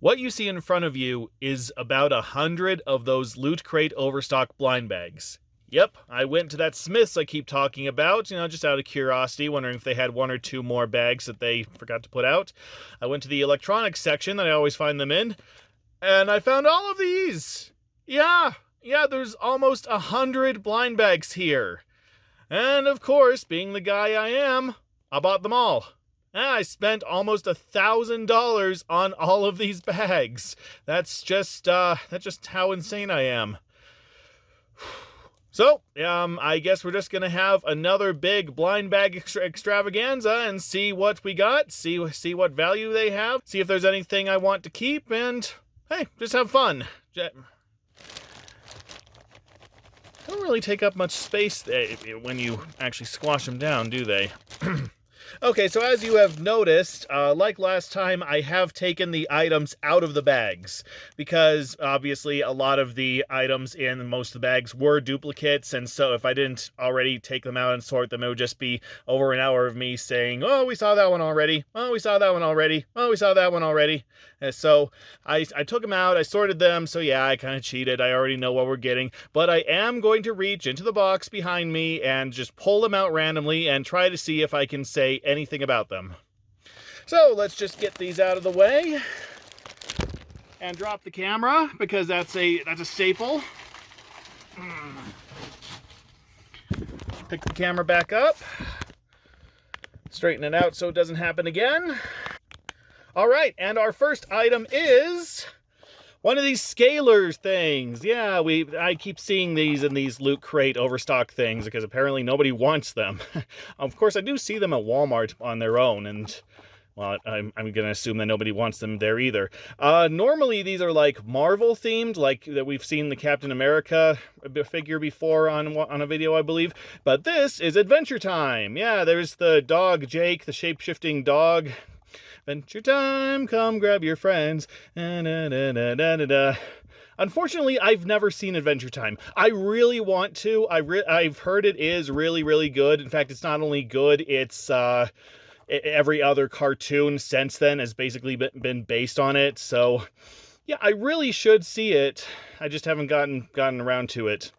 What you see in front of you is about 100 of those Loot Crate overstock blind bags. Yep, I went to that Smith's I keep talking about, just out of curiosity, wondering if they had one or two more bags that they forgot to put out. I went to the electronics section that I always find them in, and I found all of these! Yeah, there's almost 100 blind bags here. And of course, being the guy I am, I bought them all. I spent almost $1,000 on all of these bags. That's just how insane I am. So, I guess we're just gonna have another big blind bag extravaganza and see what we got, see what value they have, see if there's anything I want to keep, and hey, just have fun. Don't really take up much space when you actually squash them down, do they? Okay, so as you have noticed, like last time, I have taken the items out of the bags, because obviously a lot of the items in most of the bags were duplicates, and so if I didn't already take them out and sort them, it would just be over an hour of me saying, oh, we saw that one already, oh, we saw that one already, oh, we saw that one already. And so I took them out, I sorted them, so yeah, I kind of cheated, I already know what we're getting, but I am going to reach into the box behind me and just pull them out randomly and try to see if I can say anything about them. So let's just get these out of the way and drop the camera, because that's a staple. Pick the camera back up, straighten it out so it doesn't happen again. All right, and our first item is one of these scalers things. Yeah, I keep seeing these in these Loot Crate overstock things because apparently nobody wants them. Of course, I do see them at Walmart on their own, and well, I'm going to assume that nobody wants them there either. Normally, these are like Marvel themed, like that we've seen the Captain America figure before on a video, I believe. But this is Adventure Time. Yeah, there's the dog Jake, the shape-shifting dog. Adventure time, come grab your friends. Unfortunately, I've never seen Adventure Time. I really want to. I've heard it is really, really good. In fact, it's not only good, it's every other cartoon since then has basically been based on it. So, yeah, I really should see it. I just haven't gotten around to it.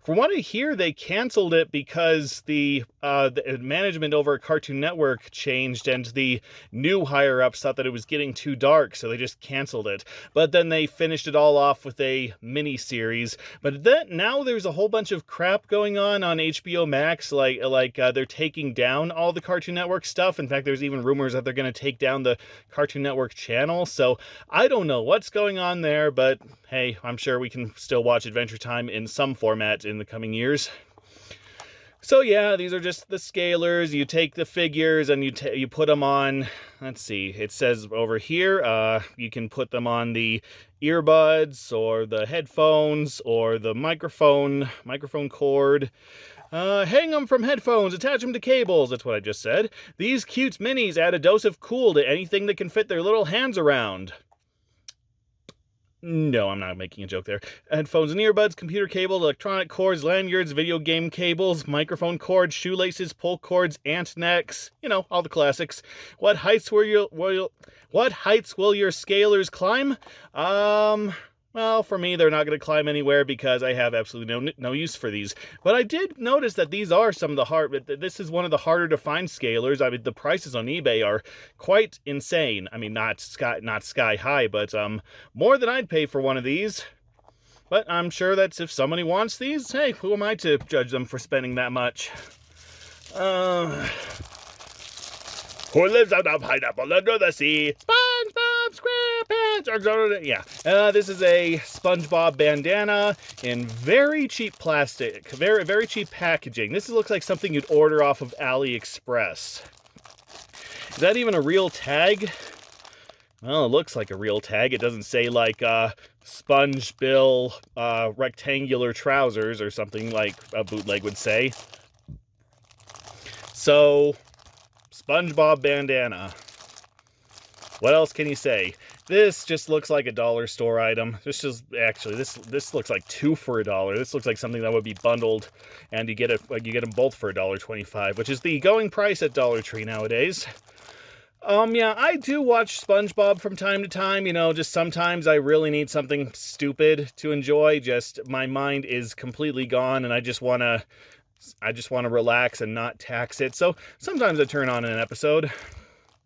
From what I hear, they canceled it because the management over at Cartoon Network changed, and the new higher-ups thought that it was getting too dark, so they just canceled it. But then they finished it all off with a mini-series. But then now there's a whole bunch of crap going on HBO Max, like they're taking down all the Cartoon Network stuff. In fact, there's even rumors that they're going to take down the Cartoon Network channel. So I don't know what's going on there, but hey, I'm sure we can still watch Adventure Time in some format in the coming years. So yeah, these are just the scalers. You take the figures and you put them on, let's see, it says over here, you can put them on the earbuds or the headphones or the microphone cord. Hang them from headphones, attach them to cables, that's what I just said. These cute minis add a dose of cool to anything that can fit their little hands around. No, I'm not making a joke there. Headphones and earbuds, computer cables, electronic cords, lanyards, video game cables, microphone cords, shoelaces, pull cords, ant necks, all the classics. What heights will your scalers climb? Well, for me, they're not going to climb anywhere because I have absolutely no use for these. But I did notice that these are some of the this is one of the harder to find scalers. I mean, the prices on eBay are quite insane. I mean, not sky high, but more than I'd pay for one of these. But I'm sure that if somebody wants these, hey, who am I to judge them for spending that much? Who lives on a pineapple under the sea? SpongeBob SquarePants! Yeah, this is a Spongebob Bandana in very cheap plastic, very, very cheap packaging. This looks like something you'd order off of AliExpress. Is that even a real tag? Well, it looks like a real tag. It doesn't say like Sponge Bill rectangular trousers or something like a bootleg would say. So, Spongebob Bandana. What else can you say? This just looks like a dollar store item. This looks like two for $1. This looks like something that would be bundled, and you get them both for $1.25, which is the going price at Dollar Tree nowadays. Yeah, I do watch SpongeBob from time to time, just sometimes I really need something stupid to enjoy, just my mind is completely gone and I just want to relax and not tax it. So sometimes I turn on an episode.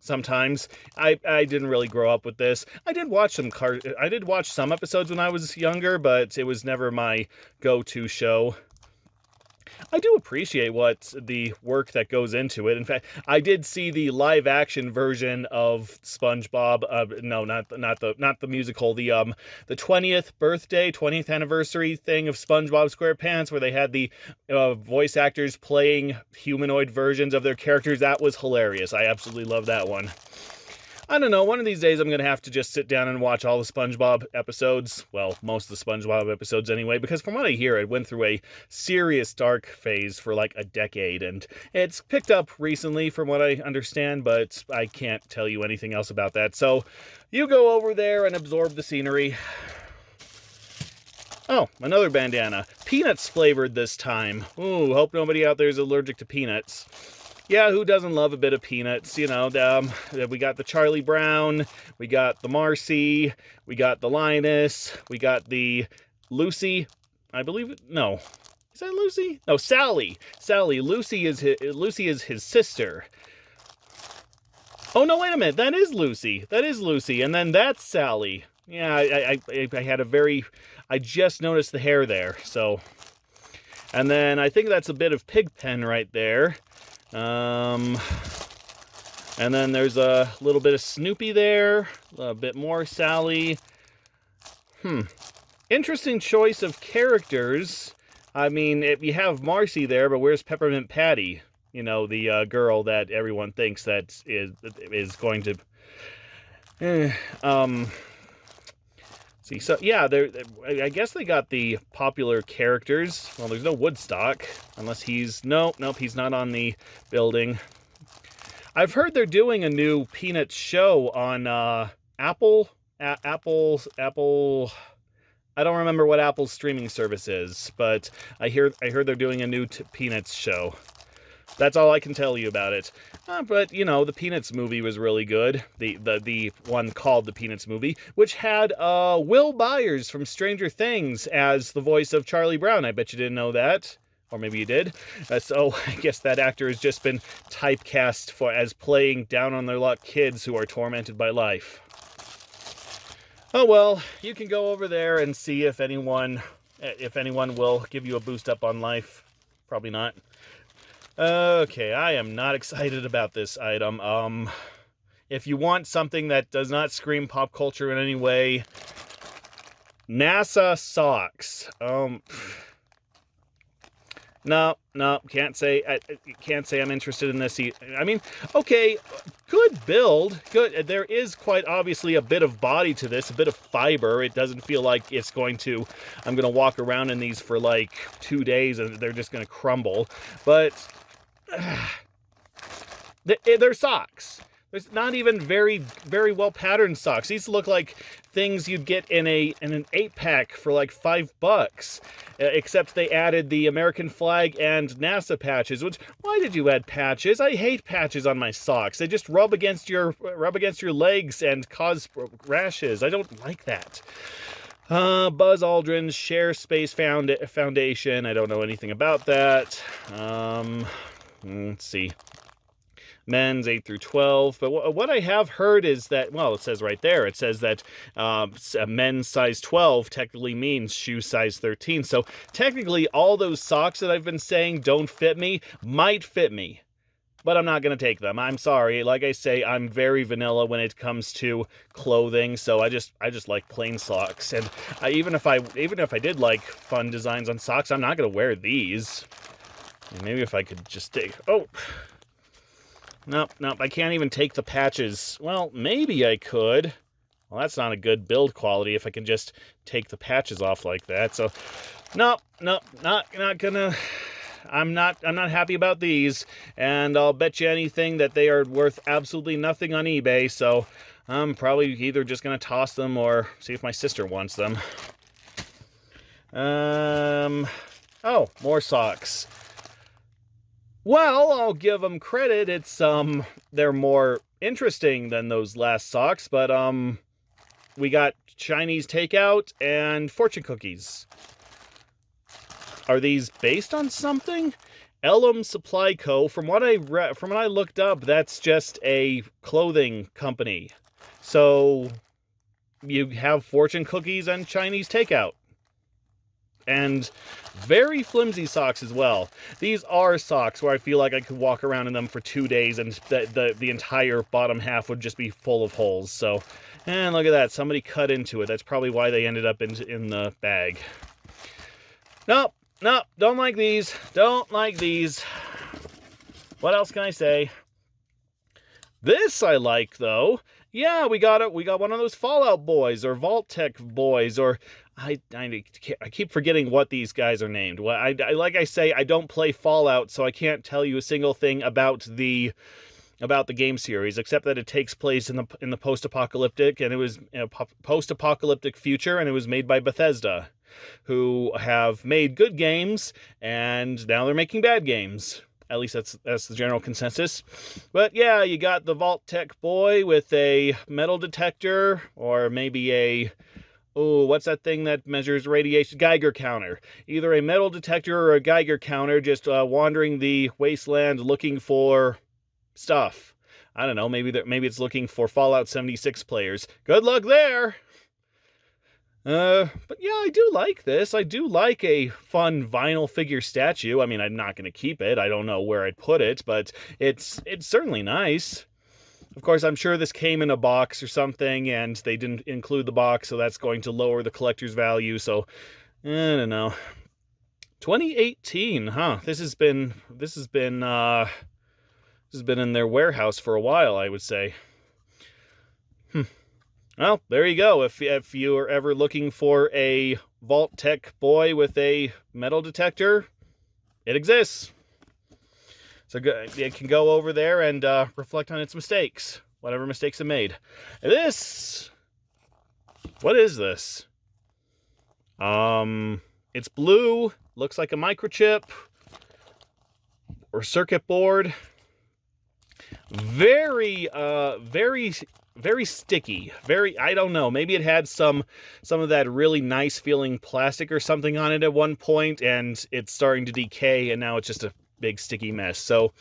Sometimes I didn't really grow up with this. I did watch some episodes when I was younger, but it was never my go-to show. I do appreciate what the work that goes into it. In fact, I did see the live-action version of SpongeBob. No, not the musical. The 20th anniversary thing of SpongeBob SquarePants, where they had the voice actors playing humanoid versions of their characters. That was hilarious. I absolutely love that one. I don't know, one of these days I'm going to have to just sit down and watch all the SpongeBob episodes. Well, most of the SpongeBob episodes anyway, because from what I hear, it went through a serious dark phase for like a decade, and it's picked up recently from what I understand, but I can't tell you anything else about that. So, you go over there and absorb the scenery. Oh, another bandana. Peanuts flavored this time. Ooh, hope nobody out there is allergic to peanuts. Yeah, who doesn't love a bit of peanuts? We got the Charlie Brown, we got the Marcy, we got the Linus, we got the Lucy, I believe it, no. Is that Lucy? No, Sally. Lucy is his sister. Oh, no, wait a minute, that is Lucy, and then that's Sally. Yeah, I just noticed the hair there, so. And then I think that's a bit of Pigpen right there. And then there's a little bit of Snoopy there, a bit more Sally. Interesting choice of characters. I mean, you have Marcy there, but where's Peppermint Patty? The girl that everyone thinks that is going to... See, so yeah, I guess they got the popular characters. Well, there's no Woodstock, unless nope, he's not on the building. I've heard they're doing a new Peanuts show on Apple. I don't remember what Apple's streaming service is, but I heard they're doing a new Peanuts show. That's all I can tell you about it. But, the Peanuts movie was really good. The one called the Peanuts movie, which had Will Byers from Stranger Things as the voice of Charlie Brown. I bet you didn't know that. Or maybe you did. So I guess that actor has just been typecast as playing down-on-their-luck kids who are tormented by life. Oh well, you can go over there and see if anyone will give you a boost up on life. Probably not. Okay, I am not excited about this item. If you want something that does not scream pop culture in any way, NASA socks. No, can't say I'm interested in this. I mean, okay, good build. Good. There is quite obviously a bit of body to this, a bit of fiber. It doesn't feel like I'm going to walk around in these for like 2 days and they're just going to crumble. But they're socks. There's not even very, very well patterned socks. These look like things you'd get in an 8-pack for like $5. Except they added the American flag and NASA patches. Why did you add patches? I hate patches on my socks. They just rub against your legs and cause rashes. I don't like that. Buzz Aldrin's Share Space Foundation. I don't know anything about that. Let's see. Men's 8 through 12. But what I have heard is that, well, it says right there, it says that men's size 12 technically means shoe size 13. So technically all those socks that I've been saying don't fit me might fit me. But I'm not going to take them. I'm sorry. Like I say, I'm very vanilla when it comes to clothing, so I just like plain socks. And even if I did like fun designs on socks, I'm not going to wear these. Maybe if I could just take... Oh! Nope, I can't even take the patches. Well, maybe I could. Well, that's not a good build quality if I can just take the patches off like that. So, nope, not gonna... I'm not happy about these, and I'll bet you anything that they are worth absolutely nothing on eBay, so I'm probably either just gonna toss them or see if my sister wants them. Oh, more socks. Well, I'll give them credit. It's they're more interesting than those last socks, but we got Chinese takeout and fortune cookies. Are these based on something? Elam Supply Co. From what I looked up, that's just a clothing company. So you have fortune cookies and Chinese takeout. And very flimsy socks as well. These are socks where I feel like I could walk around in them for 2 days and the entire bottom half would just be full of holes. So, and look at that. Somebody cut into it. That's probably why they ended up in the bag. Nope. Nope. Don't like these. Don't like these. What else can I say? This I like, though. Yeah, we got it. We got one of those Fallout boys or Vault-Tec boys, or I keep forgetting what these guys are named. Well, like I say, I don't play Fallout, so I can't tell you a single thing about the game series, except that it takes place in the post-apocalyptic, and it was a post-apocalyptic future, and it was made by Bethesda, who have made good games, and now they're making bad games. At least that's the general consensus. But yeah, you got the Vault-Tec boy with a metal detector, or maybe what's that thing that measures radiation? Geiger counter. Either a metal detector or a Geiger counter, just wandering the wasteland looking for stuff. I don't know, maybe it's looking for Fallout 76 players. Good luck there! But yeah, I do like this. I do like a fun vinyl figure statue. I mean, I'm not going to keep it. I don't know where I'd put it, but it's certainly nice. Of course, I'm sure this came in a box or something, and they didn't include the box, so that's going to lower the collector's value, so I don't know. 2018, huh? This has been in their warehouse for a while, I would say. Well, there you go. If you are ever looking for a Vault-Tec boy with a metal detector, it exists. So it can go over there and reflect on its mistakes, whatever mistakes it made. This, what is this? It's blue, looks like a microchip or circuit board. Very sticky. I don't know. Maybe it had some of that really nice feeling plastic or something on it at one point, and it's starting to decay, and now it's just a big sticky mess. So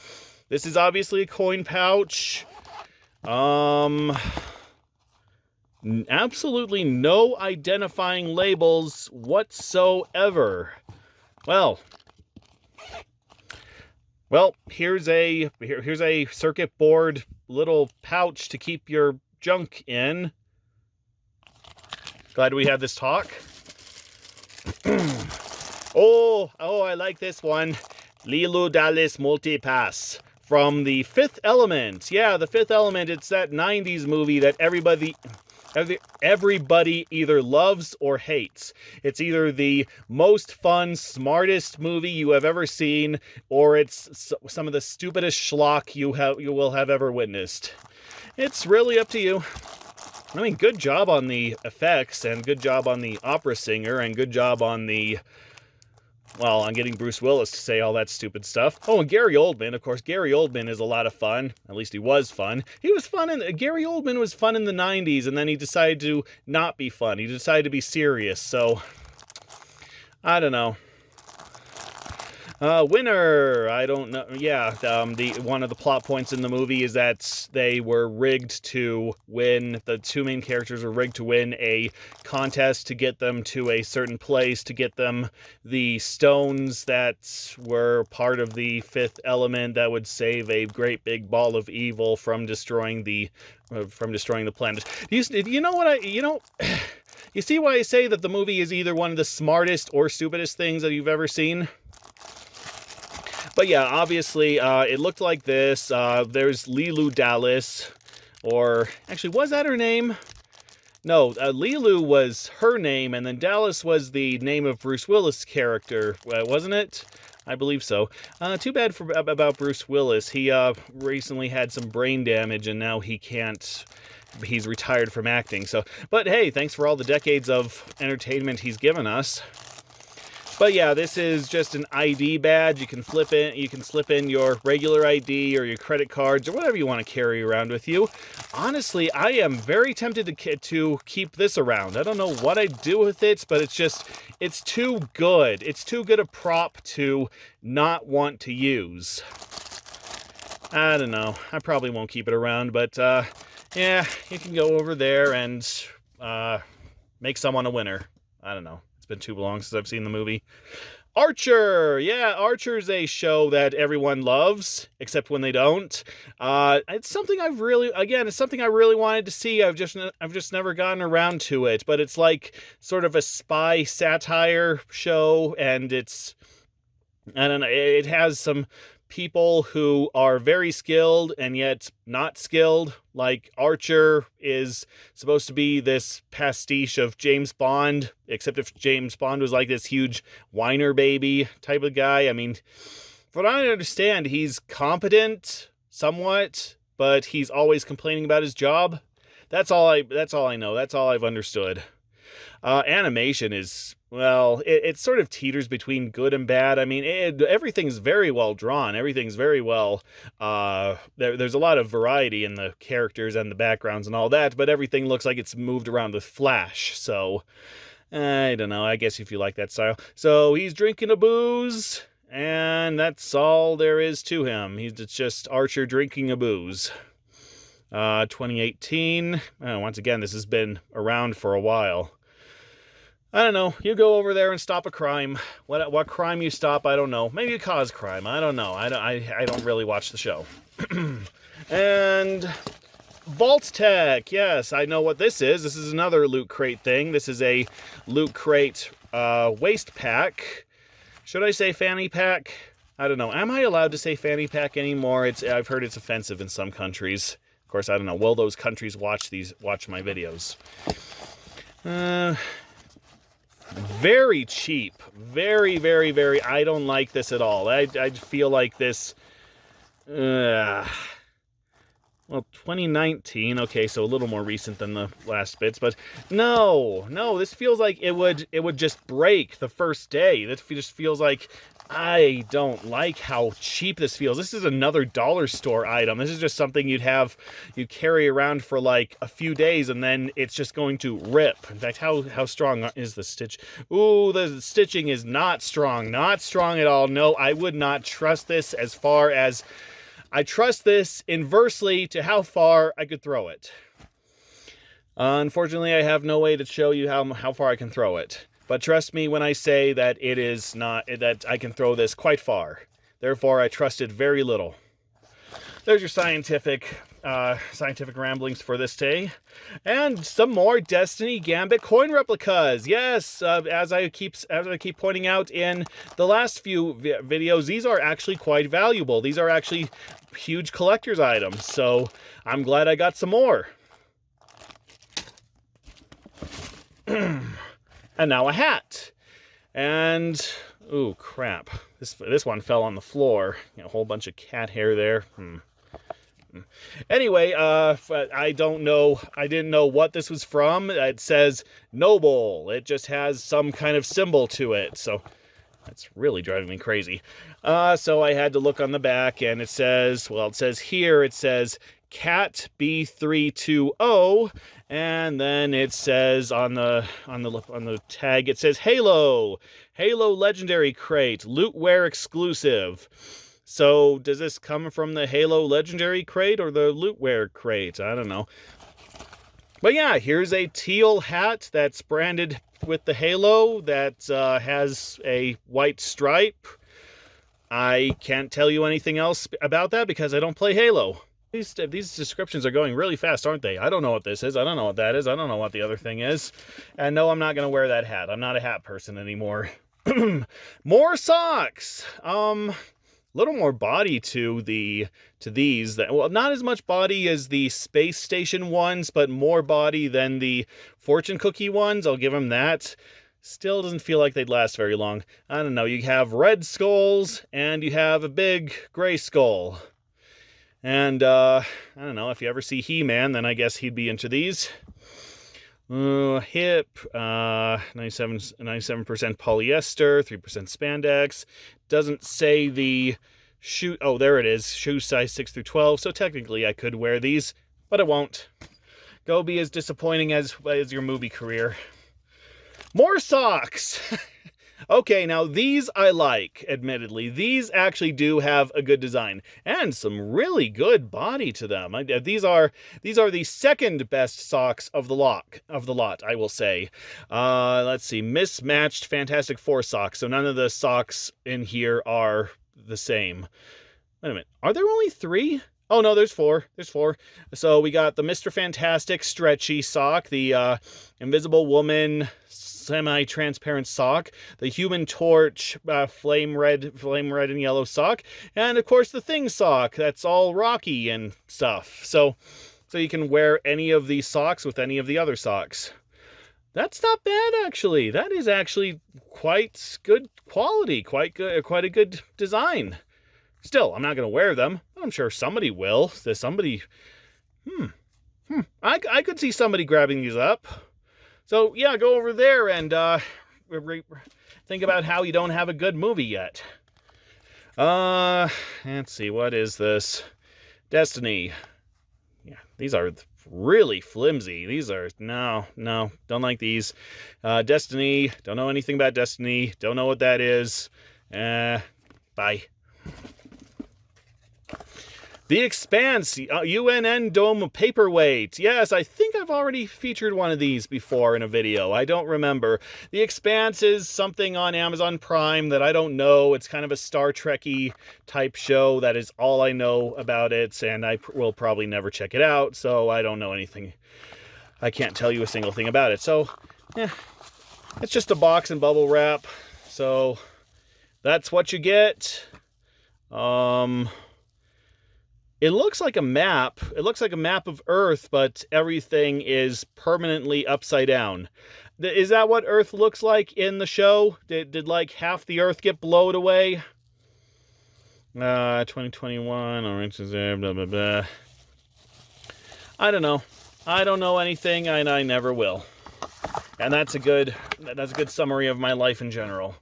this is obviously a coin pouch. Absolutely no identifying labels whatsoever. Well, here's a circuit board little pouch to keep your junk in. Glad we had this talk. Oh, I like this one. Lilu Dallas Multipass from The Fifth Element. Yeah, The Fifth Element, it's that 90s movie that everybody either loves or hates. It's either the most fun, smartest movie you have ever seen, or it's some of the stupidest schlock you will have ever witnessed. It's really up to you. I mean, good job on the effects, and good job on the opera singer, and good job on I'm getting Bruce Willis to say all that stupid stuff. Oh, and Gary Oldman, of course. Gary Oldman is a lot of fun. At least he was fun. Gary Oldman was fun in the 90s, and then he decided to not be fun. He decided to be serious, so I don't know. Winner, I don't know. Yeah, one of the plot points in the movie is that they were rigged to win. The two main characters were rigged to win a contest to get them to a certain place, to get them the stones that were part of the fifth element that would save a great big ball of evil from destroying the planet. You know, you see why I say that the movie is either one of the smartest or stupidest things that you've ever seen? But yeah, obviously, it looked like this. There's Lilu Dallas, or actually, was that her name? No, Lilu was her name, and then Dallas was the name of Bruce Willis' character, wasn't it? I believe so. Too bad about Bruce Willis. He recently had some brain damage, and now he can't. He's retired from acting. But hey, thanks for all the decades of entertainment he's given us. But yeah, this is just an ID badge. You can slip in your regular ID or your credit cards or whatever you want to carry around with you. Honestly, I am very tempted to keep this around. I don't know what I'd do with it, but it's too good. It's too good a prop to not want to use. I don't know. I probably won't keep it around, but yeah, you can go over there and make someone a winner. I don't know. It's been too long since I've seen the movie. Archer! Yeah, Archer's a show that everyone loves, except when they don't. It's something I really wanted to see. I've just never gotten around to it. But it's like sort of a spy satire show, and I don't know, it has some people who are very skilled and yet not skilled. Like Archer is supposed to be this pastiche of James Bond, except if James Bond was like this huge whiner baby type of guy. I mean, from what I understand, he's competent somewhat, but he's always complaining about his job. That's all I know. That's all I've understood. Animation is, well, it sort of teeters between good and bad. I mean, everything's very well drawn. Everything's very well, there's a lot of variety in the characters and the backgrounds and all that, but everything looks like it's moved around with flash. So, I don't know. I guess if you like that style. So, he's drinking a booze, and that's all there is to him. It's just Archer drinking a booze. 2018. Once again, this has been around for a while. I don't know. You go over there and stop a crime. What crime you stop, I don't know. Maybe you cause crime. I don't know. I don't really watch the show. And Vault Tech. Yes, I know what this is. This is another Loot Crate thing. This is a Loot Crate waste pack. Should I say fanny pack? I don't know. Am I allowed to say fanny pack anymore? I've heard it's offensive in some countries. Of course, I don't know. Will those countries watch my videos? Very cheap. Very, very, very. I don't like this at all. I feel like this. Well, 2019. Okay, so a little more recent than the last bits, but no. This feels like it would just break the first day. This just feels like I don't like how cheap this feels. This is another dollar store item. This is just something you'd carry around for like a few days and then it's just going to rip. In fact, how strong is the stitch? Ooh, the stitching is not strong. Not strong at all. No, I would not trust this as far as... I trust this inversely to how far I could throw it. Unfortunately, I have no way to show you how far I can throw it. But trust me when I say that that I can throw this quite far. Therefore, I trust it very little. There's your scientific ramblings for this day. And some more Destiny Gambit coin replicas. Yes, as I keep pointing out in the last few videos, these are actually quite valuable. These are actually huge collector's items. So I'm glad I got some more. And now a hat. And, ooh, crap. This one fell on the floor. A whole bunch of cat hair there. Anyway, I don't know. I didn't know what this was from. It says Noble. It just has some kind of symbol to it. So that's really driving me crazy. So I had to look on the back, and it says Cat B320, and then it says on the tag it says Halo Legendary Crate, Lootware exclusive. So does this come from the Halo Legendary Crate or the Lootware Crate? I don't know. But yeah, here's a teal hat that's branded with the Halo that has a white stripe. I can't tell you anything else about that because I don't play Halo. These descriptions are going really fast, aren't they? I don't know what this is. I don't know what that is. I don't know what the other thing is. And no, I'm not going to wear that hat. I'm not a hat person anymore. More socks. Little more body to these. Well, not as much body as the space station ones, but more body than the fortune cookie ones. I'll give them that. Still doesn't feel like they'd last very long. I don't know. You have red skulls and you have a big gray skull. And I don't know, if you ever see He-Man, then I guess he'd be into these. Hip, 97% polyester, 3% spandex. Doesn't say the shoe. Oh, there it is. Shoe size 6 through 12. So technically I could wear these, but I won't. Go be as disappointing as your movie career. More socks. Okay, now these I like, admittedly. These actually do have a good design and some really good body to them. These are the second best socks of the lot, I will say. Let's see, mismatched Fantastic Four socks. So none of the socks in here are the same. Wait a minute, are there only 3? Oh no, there's 4. There's 4. So we got the Mr. Fantastic stretchy sock, the Invisible Woman semi-transparent sock, the Human Torch flame red and yellow sock, and of course the Thing sock that's all rocky and stuff. So you can wear any of these socks with any of the other socks. That's not bad, actually. That is actually quite good quality, quite a good design. Still, I'm not going to wear them. I'm sure somebody will. There's somebody. I could see somebody grabbing these up. So, yeah, go over there and think about how you don't have a good movie yet. Let's see, what is this? Destiny. Yeah, these are really flimsy. These are, no, don't like these. Destiny, don't know anything about Destiny. Don't know what that is. Bye. The Expanse, UNN Dome Paperweight. Yes, I think I've already featured one of these before in a video. I don't remember. The Expanse is something on Amazon Prime that I don't know. It's kind of a Star Trek-y type show. That is all I know about it, and I will probably never check it out, so I don't know anything. I can't tell you a single thing about it. So, yeah, it's just a box and bubble wrap. So, that's what you get. It looks like a map. It looks like a map of Earth, but everything is permanently upside down. Is that what Earth looks like in the show? Did like half the Earth get blown away? 2021, oranges there, blah, blah, blah. I don't know. I don't know anything, and I never will. And that's a good summary of my life in general.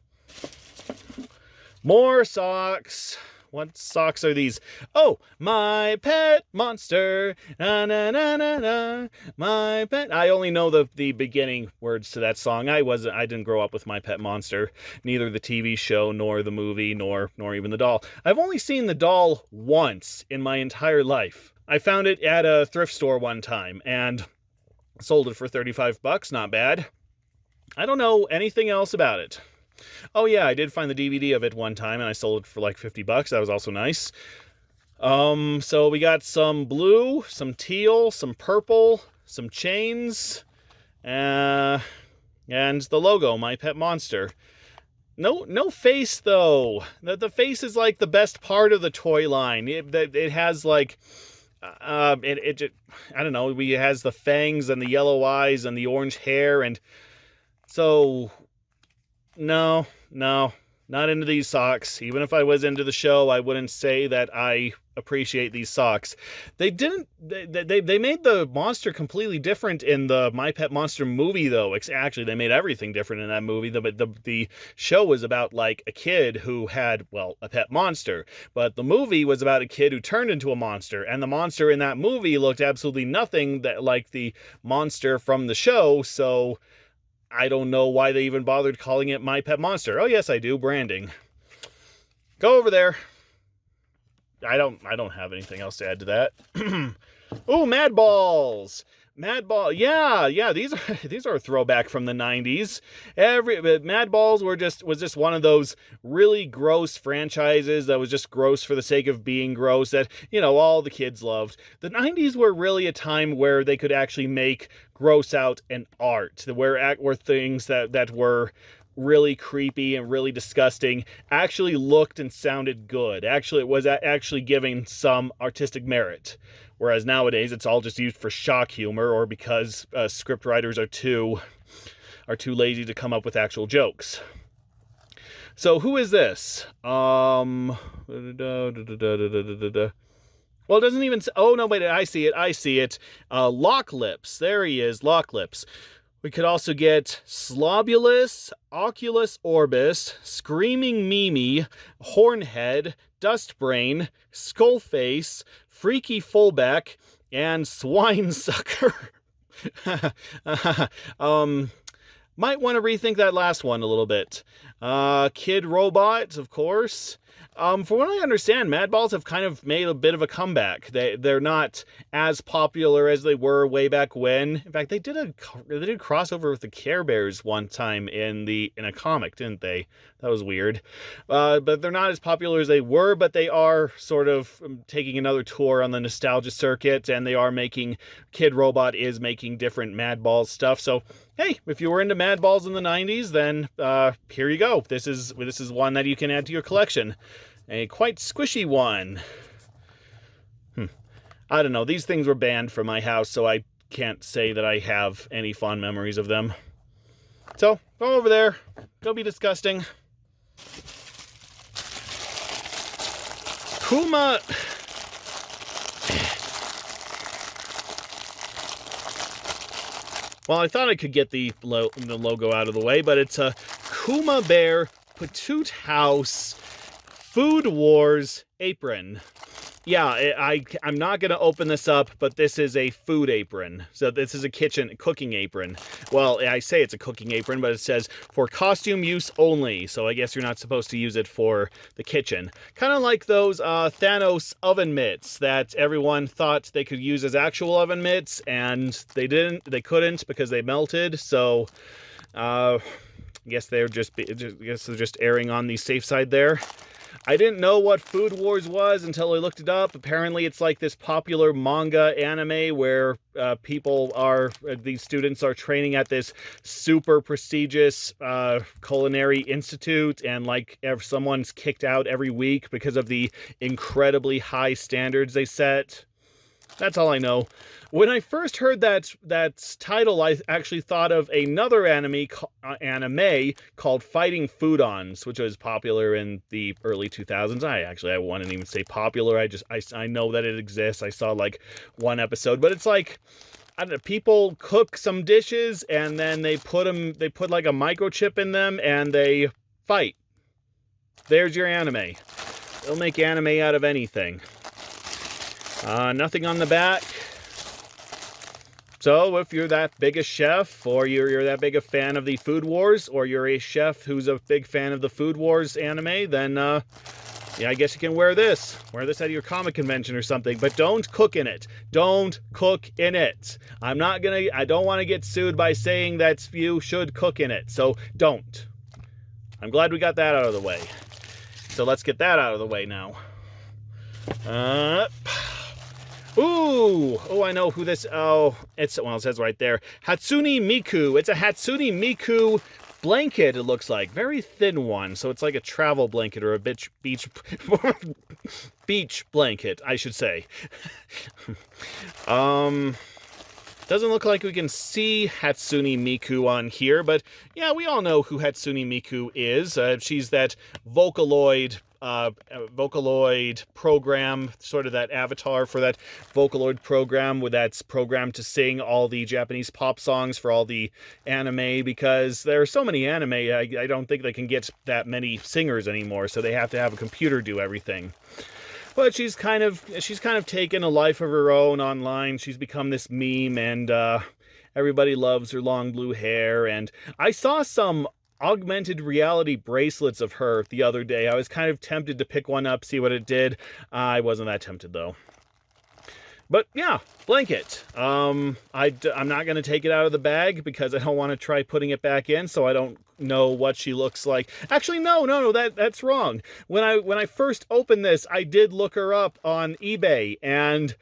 More socks. What socks are these? Oh, my pet monster. Na na na na na. My pet. I only know the beginning words to that song. I didn't grow up with My Pet Monster. Neither the TV show nor the movie nor even the doll. I've only seen the doll once in my entire life. I found it at a thrift store one time and sold it for $35. Not bad. I don't know anything else about it. Oh yeah, I did find the DVD of it one time and I sold it for like $50. That was also nice. So we got some blue, some teal, some purple, some chains, and the logo, My Pet Monster. No face though. The face is like the best part of the toy line. It has like, I don't know, it has the fangs and the yellow eyes and the orange hair, and so... No, not into these socks. Even if I was into the show, I wouldn't say that I appreciate these socks. They made the monster completely different in the My Pet Monster movie, though. Actually, they made everything different in that movie. The show was about, like, a kid who had, well, a pet monster. But the movie was about a kid who turned into a monster. And the monster in that movie looked absolutely nothing like the monster from the show, so... I don't know why they even bothered calling it My Pet Monster. Oh, yes, I do. Branding. Go over there. I don't have anything else to add to that. Ooh, Mad Balls. Mad Ball. Yeah, these are a throwback from the 90s. Mad Balls was just one of those really gross franchises that was just gross for the sake of being gross that, all the kids loved. The 90s were really a time where they could actually make gross out an art, where things that were really creepy and really disgusting actually looked and sounded good. Actually, it was actually giving some artistic merit. Whereas nowadays it's all just used for shock humor or because script writers are too lazy to come up with actual jokes. So who is this? Well, it doesn't even say, oh, no, wait, I see it. Lock Lips. There he is, Lock Lips. We could also get Slobulus, Oculus Orbis, Screaming Mimi, Hornhead, Dustbrain, Skullface, Freaky Fullback, and Swine Sucker. Might want to rethink that last one a little bit. Kid Robot, of course. From what I understand, Mad Balls have kind of made a bit of a comeback. They're not as popular as they were way back when. In fact, they did a crossover with the Care Bears one time in a comic, didn't they? That was weird. But they're not as popular as they were, but they are sort of taking another tour on the nostalgia circuit, and they are making, Kid Robot is making different Mad Balls stuff. So, hey, if you were into Mad Balls in the 90s, then here you go. This is one that you can add to your collection. A quite squishy one. I don't know. These things were banned from my house, so I can't say that I have any fond memories of them. So, go over there. Don't be disgusting. Kuma... Well, I thought I could get the logo out of the way, but it's a Kuma Bear Patoot House Food Wars apron. Yeah, I'm not going to open this up, but this is a food apron. So this is a cooking apron. Well, I say it's a cooking apron, but it says for costume use only. So I guess you're not supposed to use it for the kitchen. Kind of like those Thanos oven mitts that everyone thought they could use as actual oven mitts, and they couldn't because they melted. So I guess they're just erring on the safe side there. I didn't know what Food Wars was until I looked it up. Apparently, it's like this popular manga anime where these students are training at this super prestigious culinary institute, and like someone's kicked out every week because of the incredibly high standards they set. That's all I know. When I first heard that title, I actually thought of another anime called Fighting Foodons, which was popular in the early 2000s. I wouldn't even say popular. I know that it exists. I saw like one episode, but it's like, I don't know, people cook some dishes and then they put like a microchip in them and they fight. There's your anime. They'll make anime out of anything. Nothing on the back. So if you're that big a chef, or you're that big a fan of the Food Wars, or you're a chef who's a big fan of the Food Wars anime, then yeah, I guess you can wear this. Wear this at your comic convention or something, but don't cook in it. Don't cook in it. I don't want to get sued by saying that you should cook in it, so don't. I'm glad we got that out of the way. So let's get that out of the way now. Ooh, I know who this, it says right there. Hatsune Miku. It's a Hatsune Miku blanket, it looks like. Very thin one, so it's like a travel blanket or a beach blanket, I should say. Doesn't look like we can see Hatsune Miku on here, but yeah, we all know who Hatsune Miku is. She's that Vocaloid program, sort of that avatar for that Vocaloid program that's programmed to sing all the Japanese pop songs for all the anime, because there are so many anime, I don't think they can get that many singers anymore, so they have to have a computer do everything. But she's kind of taken a life of her own online. She's become this meme, and everybody loves her long blue hair, and I saw some augmented reality bracelets of her the other day. I was kind of tempted to pick one up, see what it did. I wasn't that tempted, though. But yeah, blanket. I'm not going to take it out of the bag because I don't want to try putting it back in, so I don't know what she looks like. Actually, no, that's wrong. When I first opened this, I did look her up on eBay, and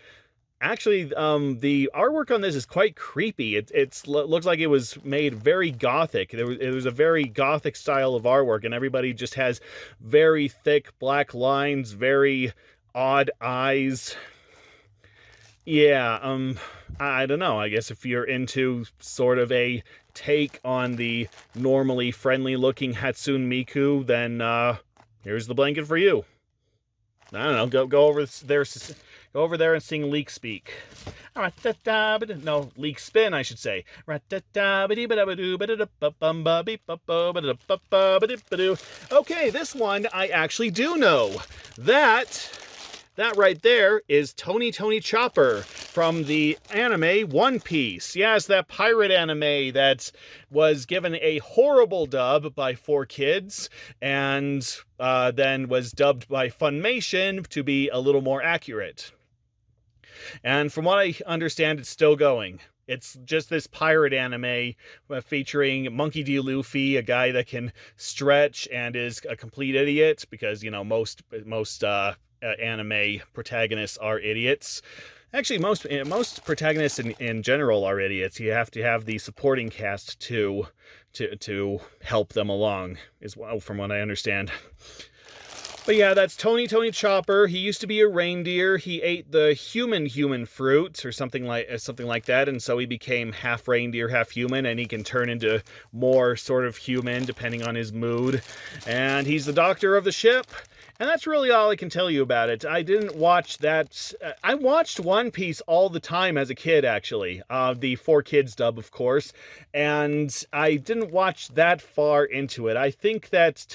actually, the artwork on this is quite creepy. It looks like it was made very gothic. It was a very gothic style of artwork, and everybody just has very thick black lines, very odd eyes. Yeah, I don't know. I guess if you're into sort of a take on the normally friendly-looking Hatsune Miku, then here's the blanket for you. I don't know. Go over there. Go over there and sing Leak Speak. No, Leak Spin, I should say. Okay, this one I actually do know. That right there is Tony Chopper from the anime One Piece. Yes, that pirate anime that was given a horrible dub by 4Kids and then was dubbed by Funimation to be a little more accurate. And from what I understand, it's still going. It's just this pirate anime featuring Monkey D. Luffy, a guy that can stretch and is a complete idiot because, you know, most anime protagonists are idiots. Actually, most protagonists in general are idiots. You have to have the supporting cast to help them along, is well, from what I understand. But yeah, that's Tony Chopper. He used to be a reindeer. He ate the human fruit or something like that, and so he became half reindeer, half human, and he can turn into more sort of human depending on his mood. And he's the doctor of the ship. And that's really all I can tell you about it. I didn't watch that. I watched One Piece all the time as a kid, actually. The 4Kids dub, of course. And I didn't watch that far into it. I think that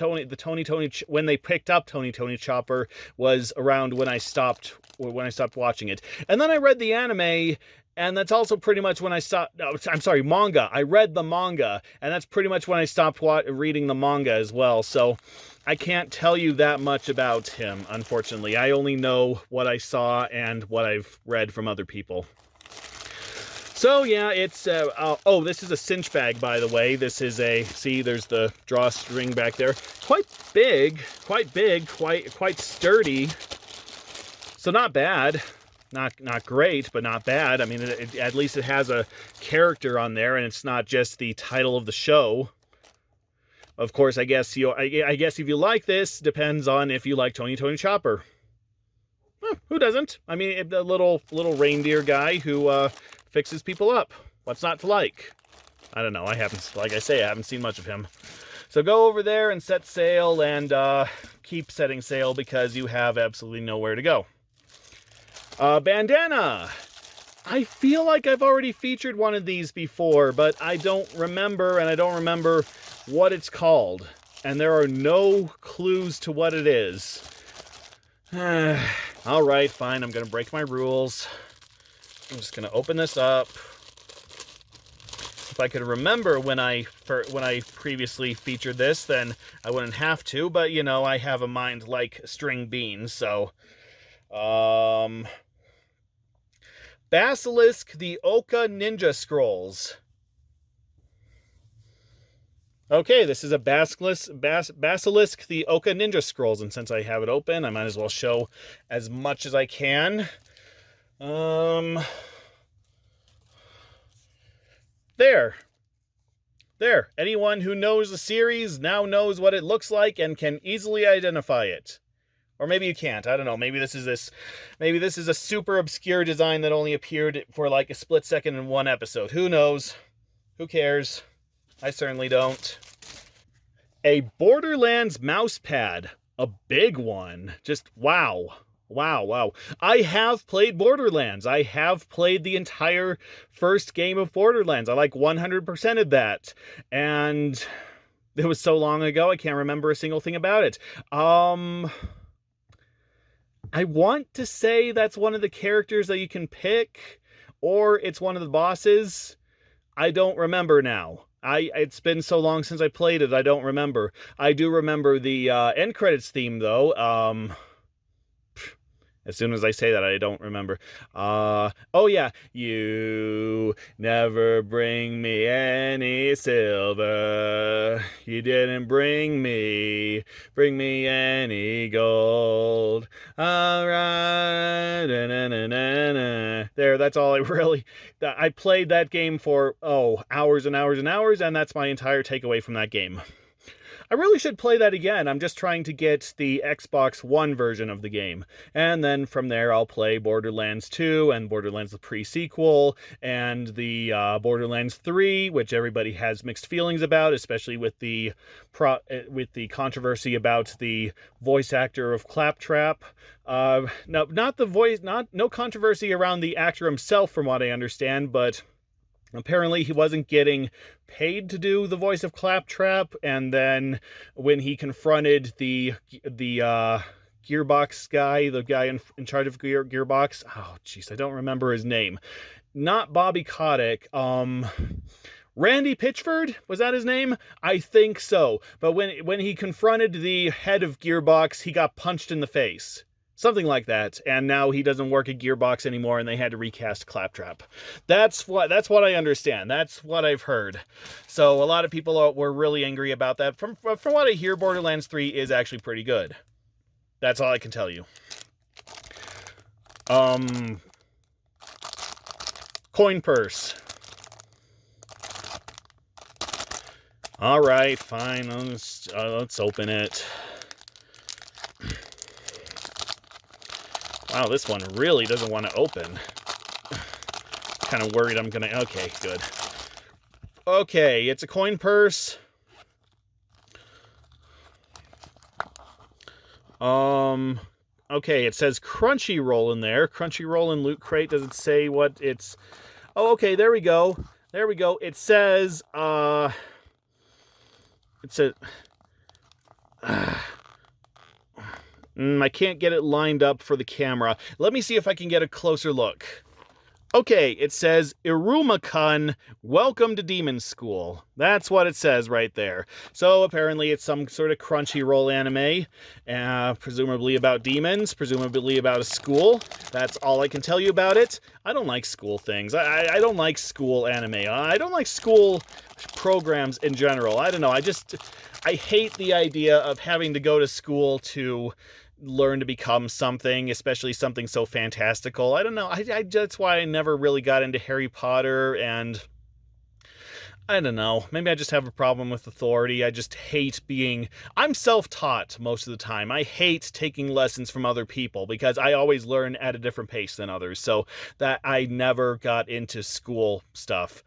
when they picked up Tony Chopper was around when I stopped watching it. And then I read the anime. And that's also pretty much when I stopped. No, I'm sorry, manga. I read the manga. And that's pretty much when I stopped reading the manga as well. So I can't tell you that much about him, unfortunately. I only know what I saw and what I've read from other people. So yeah, it's, oh, this is a cinch bag, by the way. This is see, there's the drawstring back there. Quite big, quite sturdy. So not bad. Not great, but not bad. I mean, at least it has a character on there, and it's not just the title of the show. Of course, I guess if you like this, depends on if you like Tony Chopper. Well, who doesn't? I mean, the little reindeer guy who fixes people up. What's not to like? I don't know. Like I say, I haven't seen much of him. So go over there and set sail, and keep setting sail because you have absolutely nowhere to go. Bandana. I feel like I've already featured one of these before, but I don't remember, and I don't remember what it's called. And there are no clues to what it is. All right, fine. I'm going to break my rules. I'm just going to open this up. If I could remember when I previously featured this, then I wouldn't have to. But, you know, I have a mind like string beans, so... Basilisk the Oka Ninja Scrolls. Okay, this is a Basilisk the Oka Ninja Scrolls, and since I have it open, I might as well show as much as I can. There. Anyone who knows the series now knows what it looks like and can easily identify it. Or maybe you can't. I don't know. Maybe this is a super obscure design that only appeared for like a split second in one episode. Who knows? Who cares? I certainly don't. A Borderlands mouse pad. A big one. Just wow. Wow. I have played Borderlands. I have played the entire first game of Borderlands. I like 100%ed that. And it was so long ago, I can't remember a single thing about it. I want to say that's one of the characters that you can pick, or it's one of the bosses. I don't remember now. It's been so long since I played it, I don't remember. I do remember the end credits theme, though. As soon as I say that, I don't remember. Oh yeah. You never bring me any silver. You didn't bring me any gold. Alright. There, that's all I played that game for, hours and hours and hours, and that's my entire takeaway from that game. I really should play that again. I'm just trying to get the Xbox One version of the game. And then from there, I'll play Borderlands 2 and Borderlands the pre-sequel and the Borderlands 3, which everybody has mixed feelings about, especially with the controversy about the voice actor of Claptrap. No, no controversy around the actor himself, from what I understand, but apparently he wasn't getting paid to do the voice of Claptrap, and then when he confronted the Gearbox guy, the guy in charge of Gearbox, oh jeez, I don't remember his name. Not Bobby Kotick, Randy Pitchford, was that his name? I think so. But when he confronted the head of Gearbox, he got punched in the face. Something like that, and now he doesn't work at Gearbox anymore, and they had to recast Claptrap. That's what I understand. That's what I've heard. So a lot of people were really angry about that. From what I hear, Borderlands 3 is actually pretty good. That's all I can tell you. Coin purse. All right, fine. Let's open it. Wow, this one really doesn't want to open. Kind of worried I'm gonna... Okay, good. Okay, it's a coin purse. Okay, it says Crunchyroll in there. Crunchyroll and Loot Crate. Does it say what it's... Oh, okay, there we go. There we go. It says, it's a... I can't get it lined up for the camera. Let me see if I can get a closer look. Okay, it says, Iruma-kun, welcome to Demon School. That's what it says right there. So apparently it's some sort of Crunchyroll anime, presumably about demons, presumably about a school. That's all I can tell you about it. I don't like school things. I don't like school anime. I don't like school programs in general. I don't know. I hate the idea of having to go to school to learn to become something, especially something so fantastical. I don't know. That's why I never really got into Harry Potter, and I don't know. Maybe I just have a problem with authority. I just hate being... I'm self-taught most of the time. I hate taking lessons from other people because I always learn at a different pace than others. So that I never got into school stuff.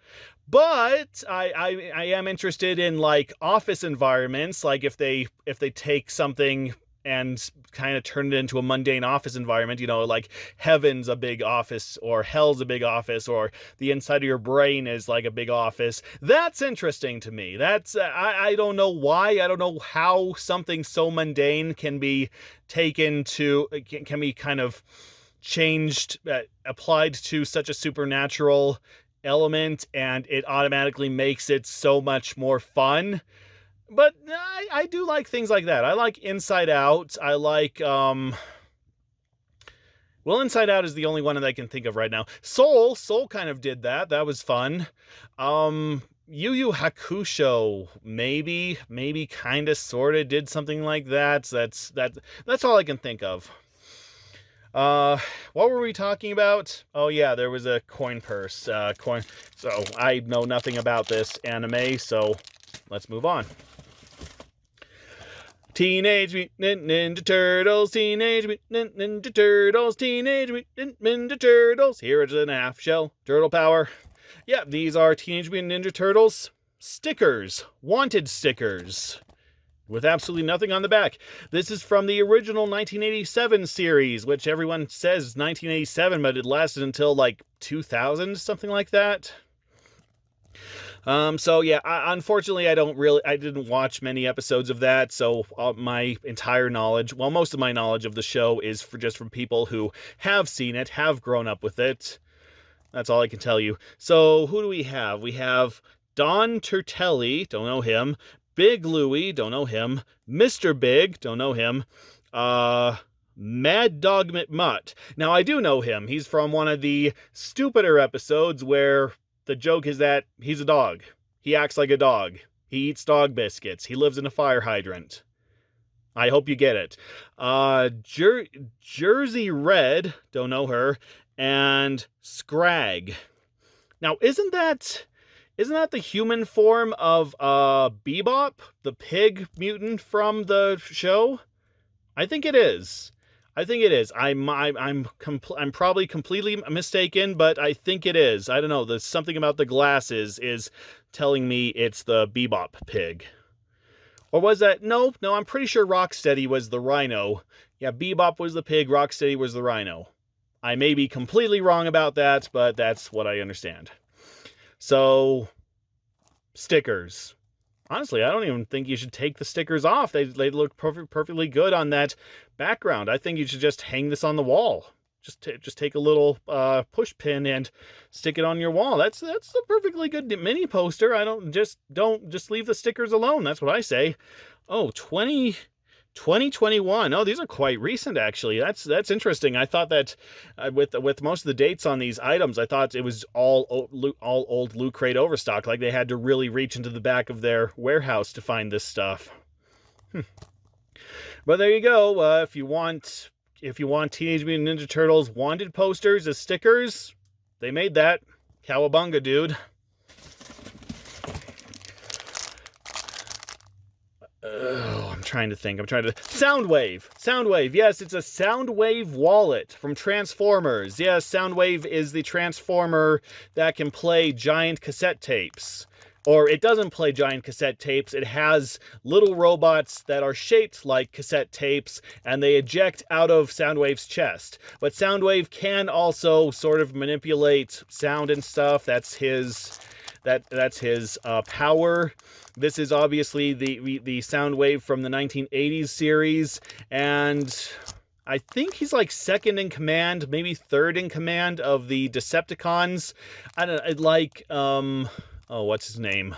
But I am interested in like office environments, like if they take something and kind of turn it into a mundane office environment, you know, like heaven's a big office, or hell's a big office, or the inside of your brain is like a big office. That's interesting to me. That's, I don't know why, I don't know how something so mundane can be taken to, can be kind of changed, applied to such a supernatural element, and it automatically makes it so much more fun. But I do like things like that. I like Inside Out. I like, well, Inside Out is the only one that I can think of right now. Soul kind of did that. That was fun. Yu Yu Hakusho, maybe kind of, sort of did something like that. That's all I can think of. What were we talking about? Oh yeah, there was a coin purse. So I know nothing about this anime, so let's move on. Teenage Mutant Ninja Turtles, Teenage Mutant Ninja Turtles, Teenage Mutant Ninja Turtles. Here is an half-shell turtle power. Yeah, these are Teenage Mutant Ninja Turtles stickers, wanted stickers, with absolutely nothing on the back. This is from the original 1987 series, which everyone says 1987, but it lasted until like 2000, something like that. So yeah, unfortunately I didn't watch many episodes of that, so my entire knowledge, well, most of my knowledge of the show is just from people who have seen it, have grown up with it. That's all I can tell you. So who do we have? We have Don Turtelli, don't know him. Big Louie, don't know him. Mr. Big, don't know him. Mad Dog McMutt. Now I do know him. He's from one of the stupider episodes where the joke is that he's a dog. He acts like a dog. He eats dog biscuits. He lives in a fire hydrant. I hope you get it. Jersey Red, don't know her, and Scrag. Now, isn't that Isn't that the human form of Bebop, the pig mutant from the show? I think it is. I think it is. I'm probably completely mistaken, but I think it is. I don't know. There's something about the glasses is telling me it's the Bebop pig. Or was that? No, I'm pretty sure Rocksteady was the rhino. Yeah, Bebop was the pig, Rocksteady was the rhino. I may be completely wrong about that, but that's what I understand. So, stickers. Honestly, I don't even think you should take the stickers off. They look perfectly good on that background. I think you should just hang this on the wall. Just take a little push pin and stick it on your wall. That's a perfectly good mini poster. Don't leave the stickers alone. That's what I say. Oh, 2021. Oh, these are quite recent, actually. That's interesting. I thought that with most of the dates on these items, I thought it was all old Loot Crate overstock. Like they had to really reach into the back of their warehouse to find this stuff. But there you go. If you want Teenage Mutant Ninja Turtles wanted posters as stickers, they made that. Cowabunga, dude. I'm trying to think. Soundwave. Yes, it's a Soundwave wallet from Transformers. Yes, Soundwave is the Transformer that can play giant cassette tapes. Or it doesn't play giant cassette tapes. It has little robots that are shaped like cassette tapes, and they eject out of Soundwave's chest. But Soundwave can also sort of manipulate sound and stuff. That's his power. This is obviously the Soundwave from the 1980s series, and I think he's like second in command, maybe third in command of the Decepticons. I don't like what's his name?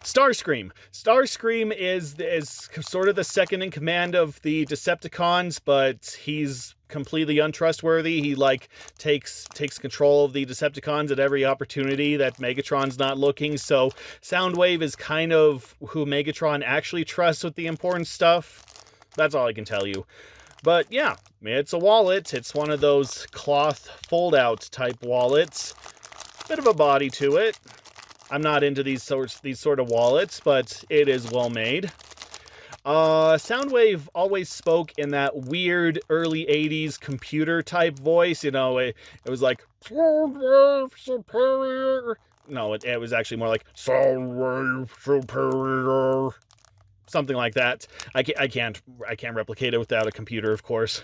Starscream. Starscream is sort of the second in command of the Decepticons, but he's completely untrustworthy. He takes control of the Decepticons at every opportunity that Megatron's not looking. So Soundwave is kind of who Megatron actually trusts with the important stuff. That's all I can tell you. But yeah, it's a wallet. It's one of those cloth fold-out type wallets. Bit of a body to it. I'm not into these sort of wallets, but it is well made. Soundwave always spoke in that weird early 80s computer type voice. You know, it was like, Soundwave Superior. No, it was actually more like, Soundwave Superior. Something like that. I can't replicate it without a computer, of course.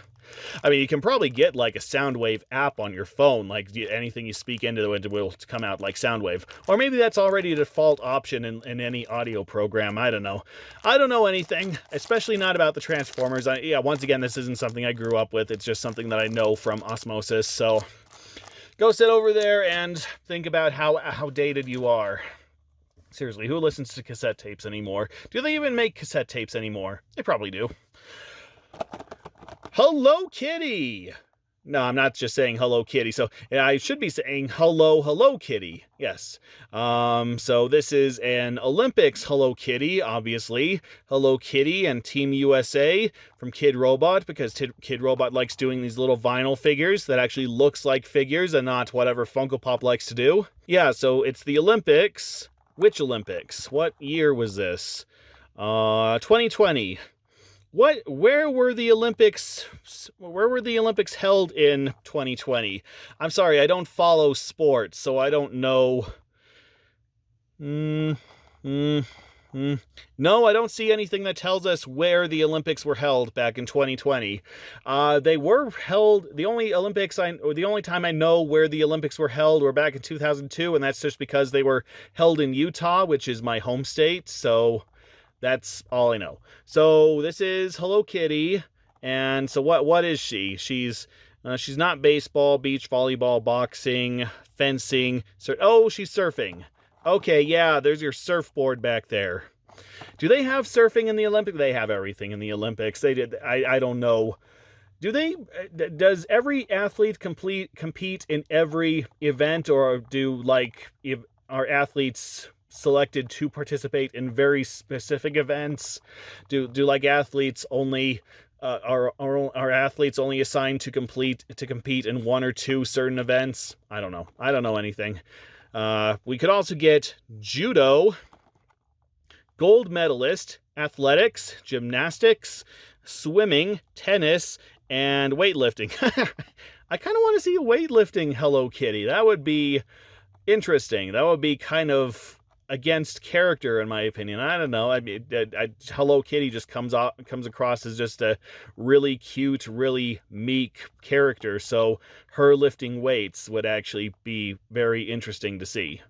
I mean, you can probably get like a Soundwave app on your phone, like anything you speak into it will come out like Soundwave. Or maybe that's already a default option in any audio program. I don't know. I don't know anything, especially not about the Transformers. Once again, this isn't something I grew up with. It's just something that I know from osmosis. So go sit over there and think about how dated you are. Seriously, who listens to cassette tapes anymore? Do they even make cassette tapes anymore? They probably do. Hello Kitty! No, I'm not just saying Hello Kitty. So I should be saying Hello Kitty. Yes. So this is an Olympics Hello Kitty, obviously. Hello Kitty and Team USA from Kid Robot, because Kid Robot likes doing these little vinyl figures that actually looks like figures and not whatever Funko Pop likes to do. Yeah, so it's the Olympics. Which Olympics? What year was this? 2020. Where were the Olympics held in 2020? I'm sorry, I don't follow sports, so I don't know. No, I don't see anything that tells us where the Olympics were held back in 2020. They were held, the only time I know where the Olympics were held were back in 2002, and that's just because they were held in Utah, which is my home state, so that's all I know. So this is Hello Kitty, and so what is she? She's not baseball, beach volleyball, boxing, fencing. She's surfing. Okay, yeah, there's your surfboard back there. Do they have surfing in the Olympics? They have everything in the Olympics. They did. I don't know. Do they? Does every athlete compete in every event, or are athletes selected to participate in very specific events? Do athletes only are athletes only assigned to compete in one or two certain events? I don't know anything. We could also get judo, gold medalist, athletics, gymnastics, swimming, tennis, and weightlifting. I kind of want to see a weightlifting Hello Kitty. That would be interesting. That would be kind of against character, in my opinion. I don't know. I mean, Hello Kitty just comes across as just a really cute, really meek character. So her lifting weights would actually be very interesting to see.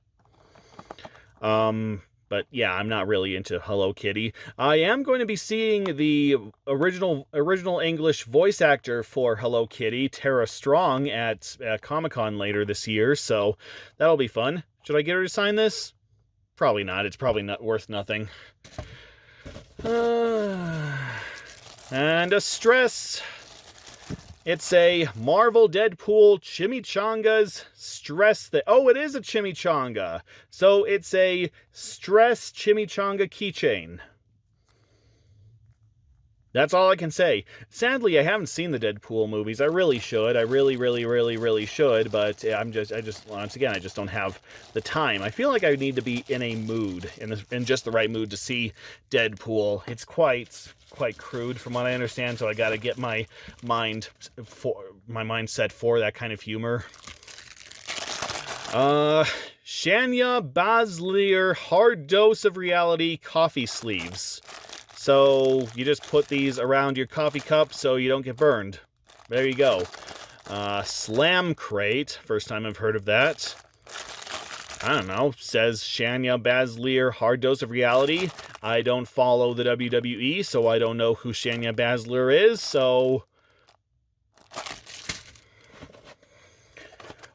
But yeah, I'm not really into Hello Kitty. I am going to be seeing the original English voice actor for Hello Kitty, Tara Strong, at Comic-Con later this year, so that'll be fun. Should I get her to sign this? Probably not. It's probably not worth nothing. And a stress. It's a Marvel Deadpool Chimichangas stress that. Oh, it is a chimichanga. So it's a stress chimichanga keychain. That's all I can say. Sadly, I haven't seen the Deadpool movies. I really should. I really should. But once again, I just don't have the time. I feel like I need to be in a mood, in just the right mood to see Deadpool. It's quite crude from what I understand, so I got to get my mindset for that kind of humor. Shania Baslier Hard Dose of Reality coffee sleeves. So you just put these around your coffee cup so you don't get burned. There you go. Slam Crate. First time I've heard of that. I don't know. Says Shania Baslier Hard Dose of Reality. I don't follow the WWE, so I don't know who Shania Baslier is, so...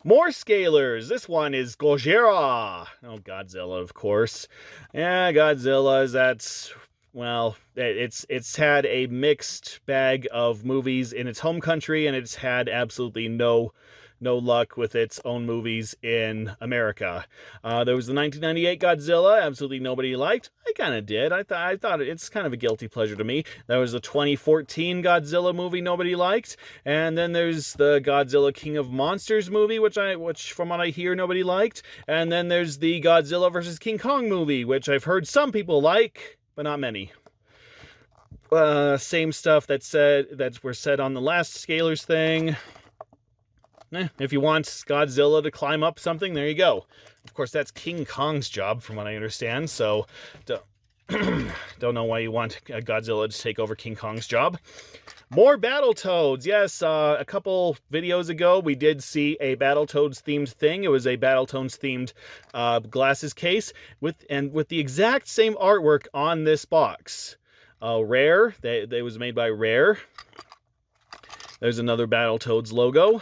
More scalers. This one is Gojira. Oh, Godzilla, of course. Yeah, Godzilla is that's... Well, it's had a mixed bag of movies in its home country, and it's had absolutely no luck with its own movies in America. There was the 1998 Godzilla, absolutely nobody liked. I kind of did. I thought it's kind of a guilty pleasure to me. There was the 2014 Godzilla movie nobody liked, and then there's the Godzilla King of Monsters movie, which from what I hear nobody liked, and then there's the Godzilla vs. King Kong movie, which I've heard some people like, but not many. Same stuff that were said on the last Scalers thing. If you want Godzilla to climb up something, there you go. Of course, that's King Kong's job, from what I understand, so don't know why you want Godzilla to take over King Kong's job. More Battletoads. Yes, a couple videos ago, we did see a Battletoads-themed thing. It was a Battletoads-themed glasses case with the exact same artwork on this box. Rare. They was made by Rare. There's another Battletoads logo.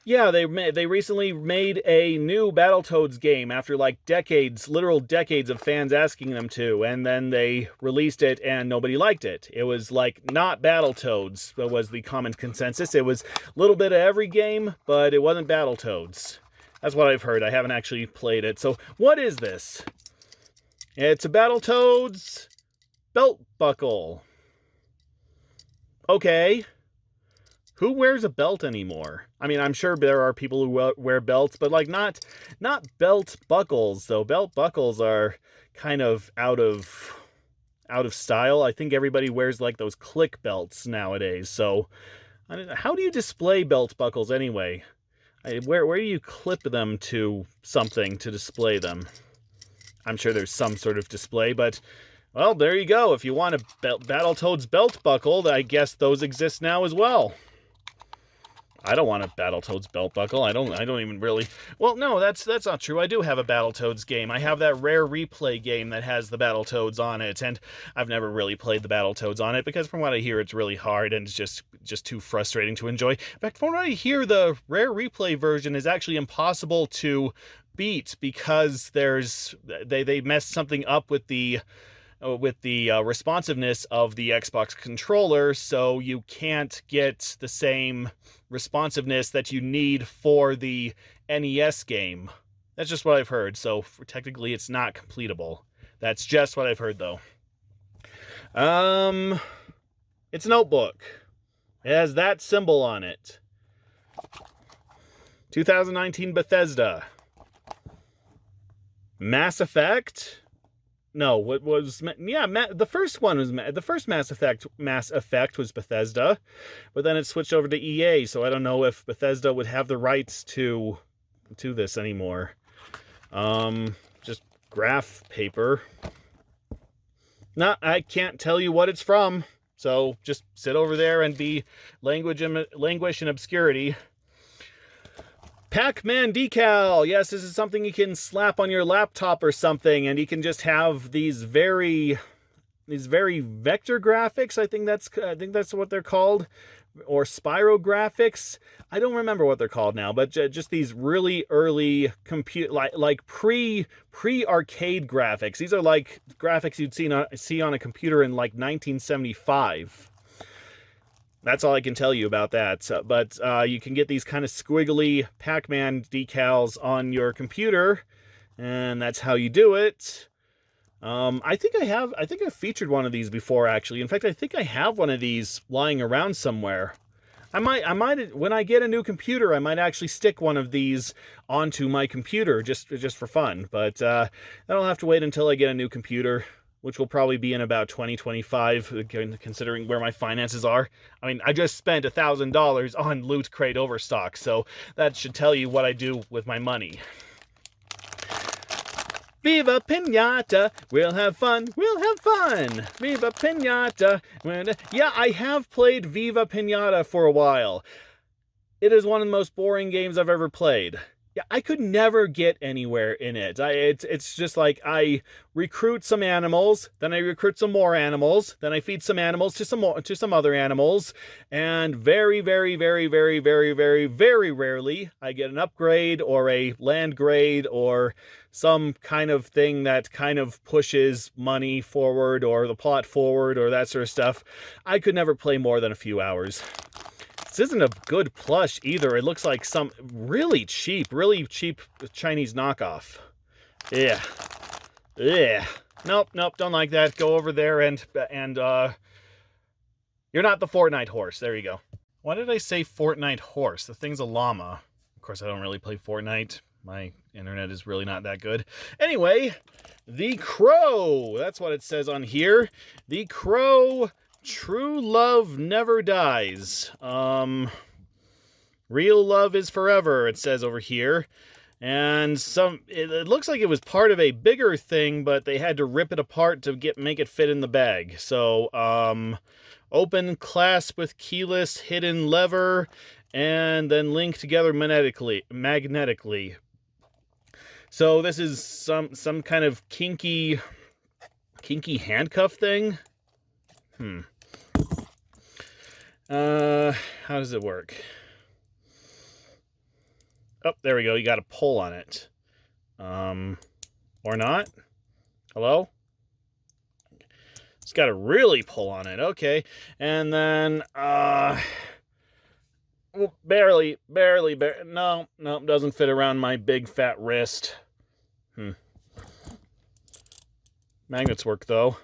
Yeah, they recently made a new Battletoads game after like literal decades of fans asking them to, and then they released it and nobody liked it. It was like not Battletoads, that was the common consensus. It was a little bit of every game, but it wasn't Battletoads. That's what I've heard. I haven't actually played it. So what is this? It's a Battletoads belt buckle. Okay. Who wears a belt anymore? I mean, I'm sure there are people who wear belts, but like not belt buckles, though. Belt buckles are kind of out of style. I think everybody wears like those click belts nowadays. So how do you display belt buckles anyway? Where do you clip them to something to display them? I'm sure there's some sort of display, but well, there you go. If you want a Battletoads belt buckle, I guess those exist now as well. I don't want a Battletoads belt buckle. I don't even really... Well, no, that's not true. I do have a Battletoads game. I have that Rare Replay game that has the Battletoads on it, and I've never really played the Battletoads on it, because from what I hear, it's really hard, and it's just too frustrating to enjoy. In fact, from what I hear, the Rare Replay version is actually impossible to beat, because they messed something up with the responsiveness of the Xbox controller, so you can't get the same responsiveness that you need for the NES game. That's just what I've heard, so technically it's not completable. That's just what I've heard, though. It's a notebook. It has that symbol on it. 2019 Bethesda. Mass Effect. No, what was... Yeah, the first one was... The first Mass Effect was Bethesda, but then it switched over to EA, so I don't know if Bethesda would have the rights to this anymore. Just graph paper. I can't tell you what it's from, so just sit over there and languish in obscurity. Pac-Man decal. Yes, this is something you can slap on your laptop or something, and you can just have these very vector graphics. I think that's what they're called, or spirographics. I don't remember what they're called now, but just these really early like pre-arcade graphics. These are like graphics you'd see on a computer in like 1975. That's all I can tell you about that. But you can get these kind of squiggly Pac-Man decals on your computer, and that's how you do it. I think I've featured one of these before, actually. In fact, I think I have one of these lying around somewhere. I might when I get a new computer, I might actually stick one of these onto my computer just for fun. But that'll have to wait until I get a new computer, which will probably be in about 2025, considering where my finances are. I mean, I just spent $1,000 on Loot Crate overstock, so that should tell you what I do with my money. Viva Pinata, we'll have fun, Viva Pinata. Yeah, I have played Viva Pinata for a while. It is one of the most boring games I've ever played. Yeah, I could never get anywhere in it. It's just like I recruit some animals, then I recruit some more animals, then I feed some animals to some other animals, and very, very, very, very, very, very, very rarely I get an upgrade or a land grade or some kind of thing that kind of pushes money forward or the plot forward or that sort of stuff. I could never play more than a few hours. This isn't a good plush either. It looks like some really cheap Chinese knockoff. Yeah. Nope, don't like that. Go over there and you're not the Fortnite horse. There you go. Why did I say Fortnite horse? The thing's a llama. Of course, I don't really play Fortnite. My internet is really not that good. Anyway, the crow. That's what it says on here. The crow... True love never dies. Real love is forever, it says over here. And it looks like it was part of a bigger thing, but they had to rip it apart to make it fit in the bag. So, open clasp with keyless hidden lever, and then link together magnetically. So this is some kind of kinky handcuff thing. How does it work? Oh, there we go. You got to pull on it. Or not? Hello? It's got to really pull on it. Okay. And then, barely. No, doesn't fit around my big fat wrist. Magnets work, though.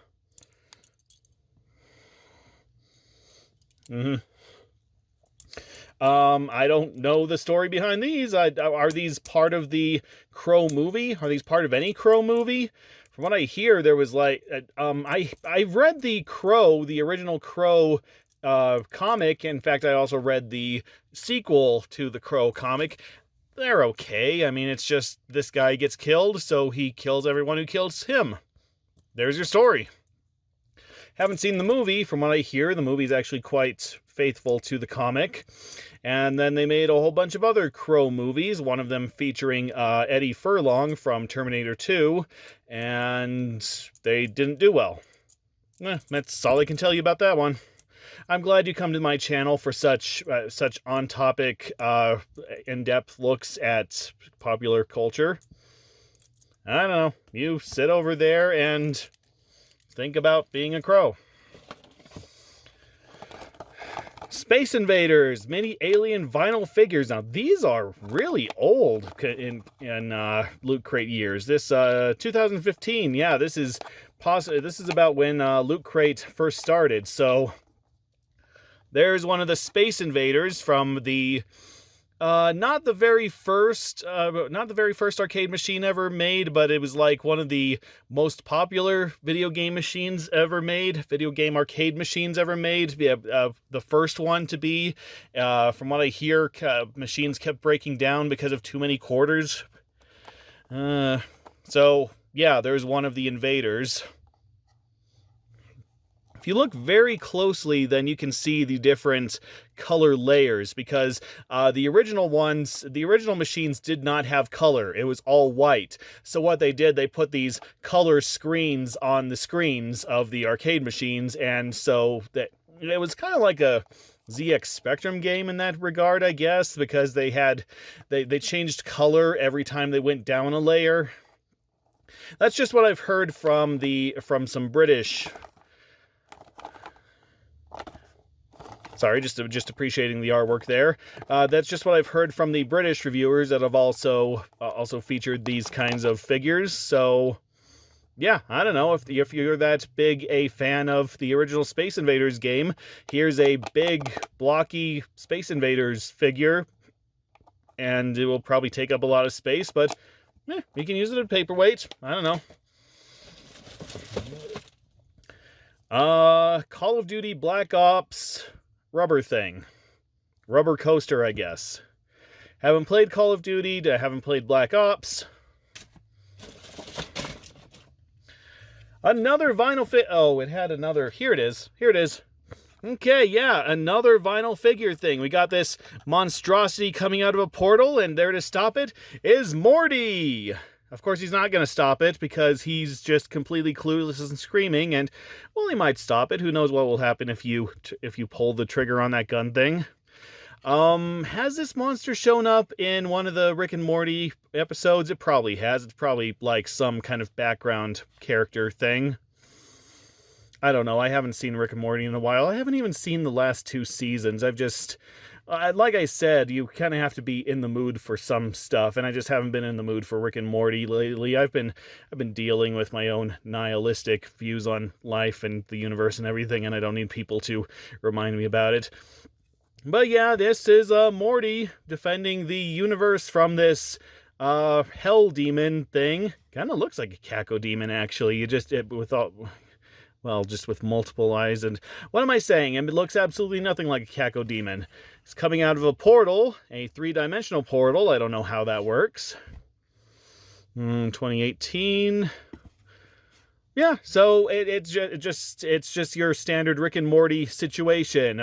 I don't know the story behind these. Are these part of the Crow movie? Are these part of any Crow movie? From what I hear, there was like, I read the original Crow comic. In fact, I also read the sequel to the Crow comic. They're okay. I mean, it's just this guy gets killed, so he kills everyone who kills him. There's your story. Haven't seen the movie. From what I hear, the movie's actually quite faithful to the comic. And then they made a whole bunch of other Crow movies, one of them featuring Eddie Furlong from Terminator 2, and they didn't do well. That's all I can tell you about that one. I'm glad you come to my channel for such on-topic, in-depth looks at popular culture. I don't know. You sit over there and think about being a crow. Space Invaders, mini alien vinyl figures. Now, these are really old in Loot Crate years. This 2015, yeah, this is about when Loot Crate first started. So there's one of the Space Invaders from the Not the very first arcade machine ever made, but it was like one of the most popular video game machines ever made, video game arcade machines ever made. Yeah, the first one to be. From what I hear, machines kept breaking down because of too many quarters. So yeah, there's one of the Invaders. If you look very closely, then you can see the different color layers, because the original machines did not have color. It was all white. So what they did, they put these color screens on the screens of the arcade machines, and so that it was kind of like a ZX Spectrum game in that regard, I guess, because they changed color every time they went down a layer. That's just what I've heard from some British. Sorry, just appreciating the artwork there. That's just what I've heard from the British reviewers that have also featured these kinds of figures. So, yeah, I don't know if you're that big a fan of the original Space Invaders game. Here's a big, blocky Space Invaders figure, and it will probably take up a lot of space, but you can use it as paperweight. I don't know. Call of Duty Black Ops rubber thing. Rubber coaster, I guess. Haven't played Call of Duty, haven't played Black Ops. Another vinyl oh, it had another. Here it is. Okay, yeah, another vinyl figure thing. We got this monstrosity coming out of a portal, and there to stop it is Morty. Of course, he's not going to stop it because he's just completely clueless and screaming, and, well, he might stop it. Who knows what will happen if you pull the trigger on that gun thing. Has this monster shown up in one of the Rick and Morty episodes? It probably has. It's probably like some kind of background character thing. I don't know. I haven't seen Rick and Morty in a while. I haven't even seen the last 2 seasons. I've just... like I said, you kind of have to be in the mood for some stuff, and I just haven't been in the mood for Rick and Morty lately. I've been dealing with my own nihilistic views on life and the universe and everything, and I don't need people to remind me about it. But yeah, this is Morty defending the universe from this hell demon thing. Kind of looks like a cacodemon, actually. Just with multiple eyes. And what am I saying? It looks absolutely nothing like a cacodemon. It's coming out of a portal, a 3-dimensional portal. I don't know how that works. 2018. Yeah, so it's just your standard Rick and Morty situation.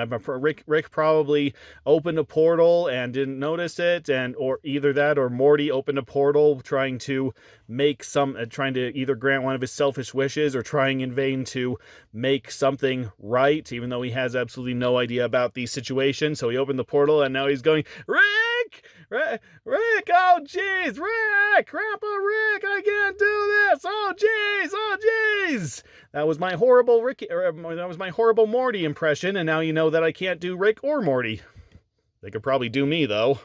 Rick probably opened a portal and didn't notice it, or either that or Morty opened a portal trying to either grant one of his selfish wishes or trying in vain to make something right, even though he has absolutely no idea about the situation. So he opened the portal and now he's going, Rick, oh jeez, Rick, Grandpa Rick, I can't do this. Oh jeez. That was my horrible Morty impression, and now you know that I can't do Rick or Morty. They could probably do me though.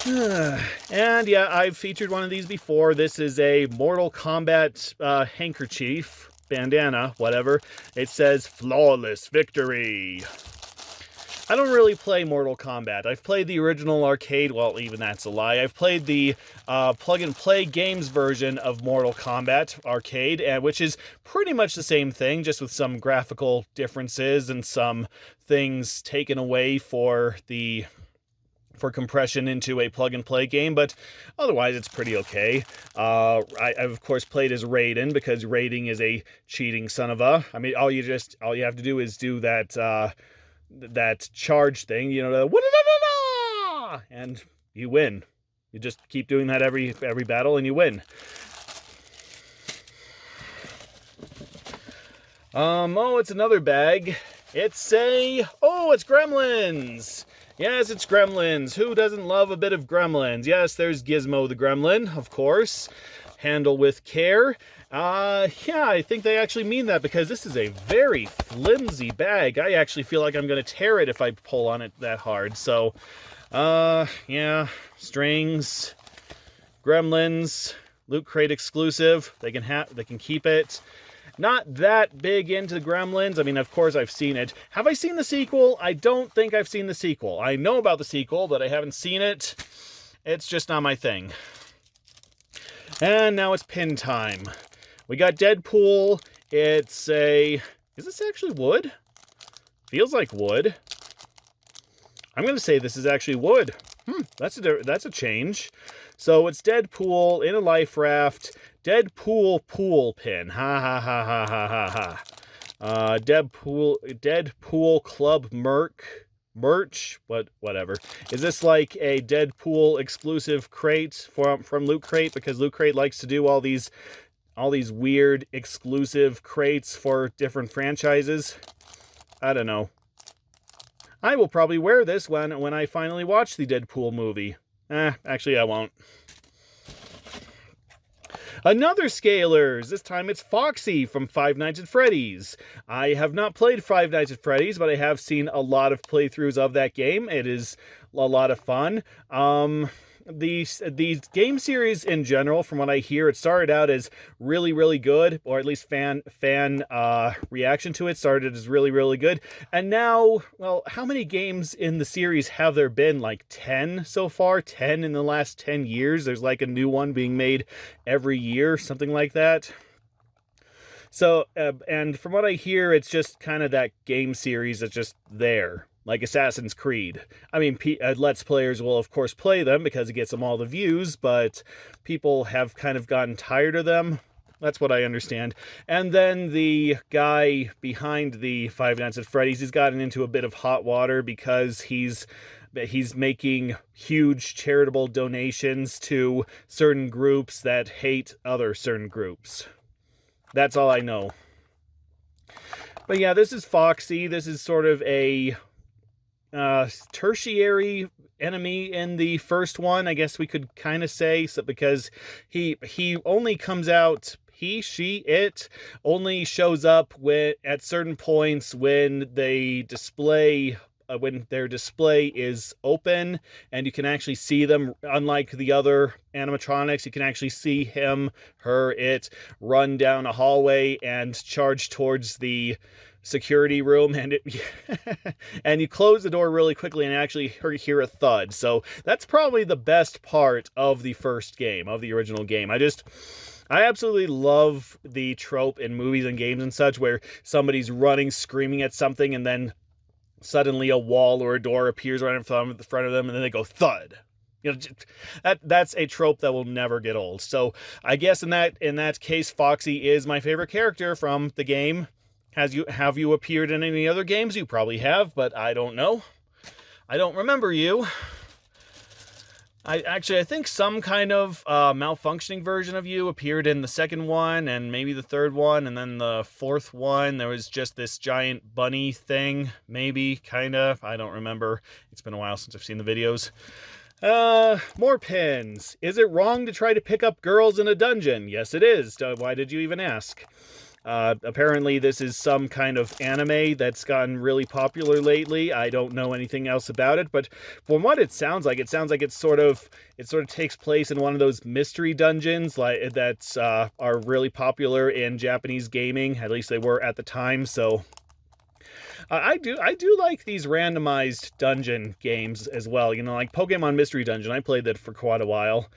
And yeah, I've featured one of these before. This is a Mortal Kombat handkerchief, bandana, whatever. It says flawless victory. I don't really play Mortal Kombat. I've played the original arcade, well, even that's a lie. I've played the plug-and-play games version of Mortal Kombat arcade, which is pretty much the same thing, just with some graphical differences and some things taken away for compression into a plug-and-play game, but otherwise it's pretty okay. I've of course played as Raiden, because Raiden is a cheating son of a... I mean, all you have to do is do that charge thing, and you win. You just keep doing that every battle and you win. It's another bag. It's Gremlins. Yes, it's Gremlins. Who doesn't love a bit of Gremlins? Yes, there's Gizmo the Gremlin, of course. Handle with care. Yeah, I think they actually mean that, because this is a very flimsy bag. I actually feel like I'm going to tear it if I pull on it that hard. So, yeah, strings, Gremlins, Loot Crate exclusive. They can keep it. not that big into Gremlins. I mean, of course I've seen it. Have I seen the sequel? I don't think I've seen the sequel. I know about the sequel, but I haven't seen it. It's just not my thing. And now it's pin time. We got Deadpool. It's a... Is this actually wood? Feels like wood. I'm going to say this is actually wood. That's a change. So it's Deadpool in a life raft. Deadpool pool pin. Ha ha ha ha ha ha ha. Deadpool Club merch. Whatever. Is this like a Deadpool exclusive crate from Loot Crate? Because Loot Crate likes to do all these weird exclusive crates for different franchises. I don't know. I will probably wear this when I finally watch the Deadpool movie. Actually I won't. Another Scalers! This time it's Foxy from Five Nights at Freddy's. I have not played Five Nights at Freddy's, but I have seen a lot of playthroughs of that game. It is a lot of fun. The game series in general, from what I hear, it started out as really, really good, or at least fan reaction to it started as really, really good. And now, well, how many games in the series have there been? Like 10 so far? 10 in the last 10 years? There's like a new one being made every year, something like that. So, and from what I hear, it's just kind of that game series that's just there. Like Assassin's Creed. I mean, Let's Players will, of course, play them because it gets them all the views, but people have kind of gotten tired of them. That's what I understand. And then the guy behind the Five Nights at Freddy's, he's gotten into a bit of hot water because he's making huge charitable donations to certain groups that hate other certain groups. That's all I know. But yeah, this is Foxy. This is sort of a... tertiary enemy in the first one, I guess we could kind of say, so because he only comes out, it only shows up at certain points when they display when their display is open and you can actually see them. Unlike the other animatronics, you can actually see it run down a hallway and charge towards the security room, and and you close the door really quickly and actually hear a thud. So that's probably the best part of the first game, of the original game. I absolutely love the trope in movies and games and such where somebody's running, screaming at something, and then suddenly a wall or a door appears right in front of them, and then they go thud. You know, that's a trope that will never get old. So I guess in that case, Foxy is my favorite character from the game. Have you appeared in any other games? You probably have, but I don't know. I don't remember you. I think some kind of malfunctioning version of you appeared in the second one, and maybe the third one, and then the fourth one, there was just this giant bunny thing, maybe, kind of. I don't remember. It's been a while since I've seen the videos. More pins. Is it wrong to try to pick up girls in a dungeon? Yes, it is. Why did you even ask? Apparently this is some kind of anime that's gotten really popular lately. I don't know anything else about it, but from what it sounds like it sort of takes place in one of those mystery dungeons that are really popular in Japanese gaming. At least they were at the time, so... I do like these randomized dungeon games as well. You know, like Pokemon Mystery Dungeon. I played that for quite a while.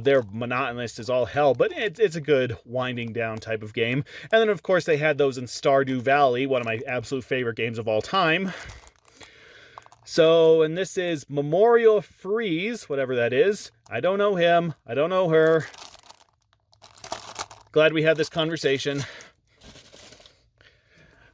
They're monotonous as all hell, but it's a good winding down type of game. And then, of course, they had those in Stardew Valley, one of my absolute favorite games of all time. So, and this is Memorial Freeze, whatever that is. I don't know him. I don't know her. Glad we had this conversation.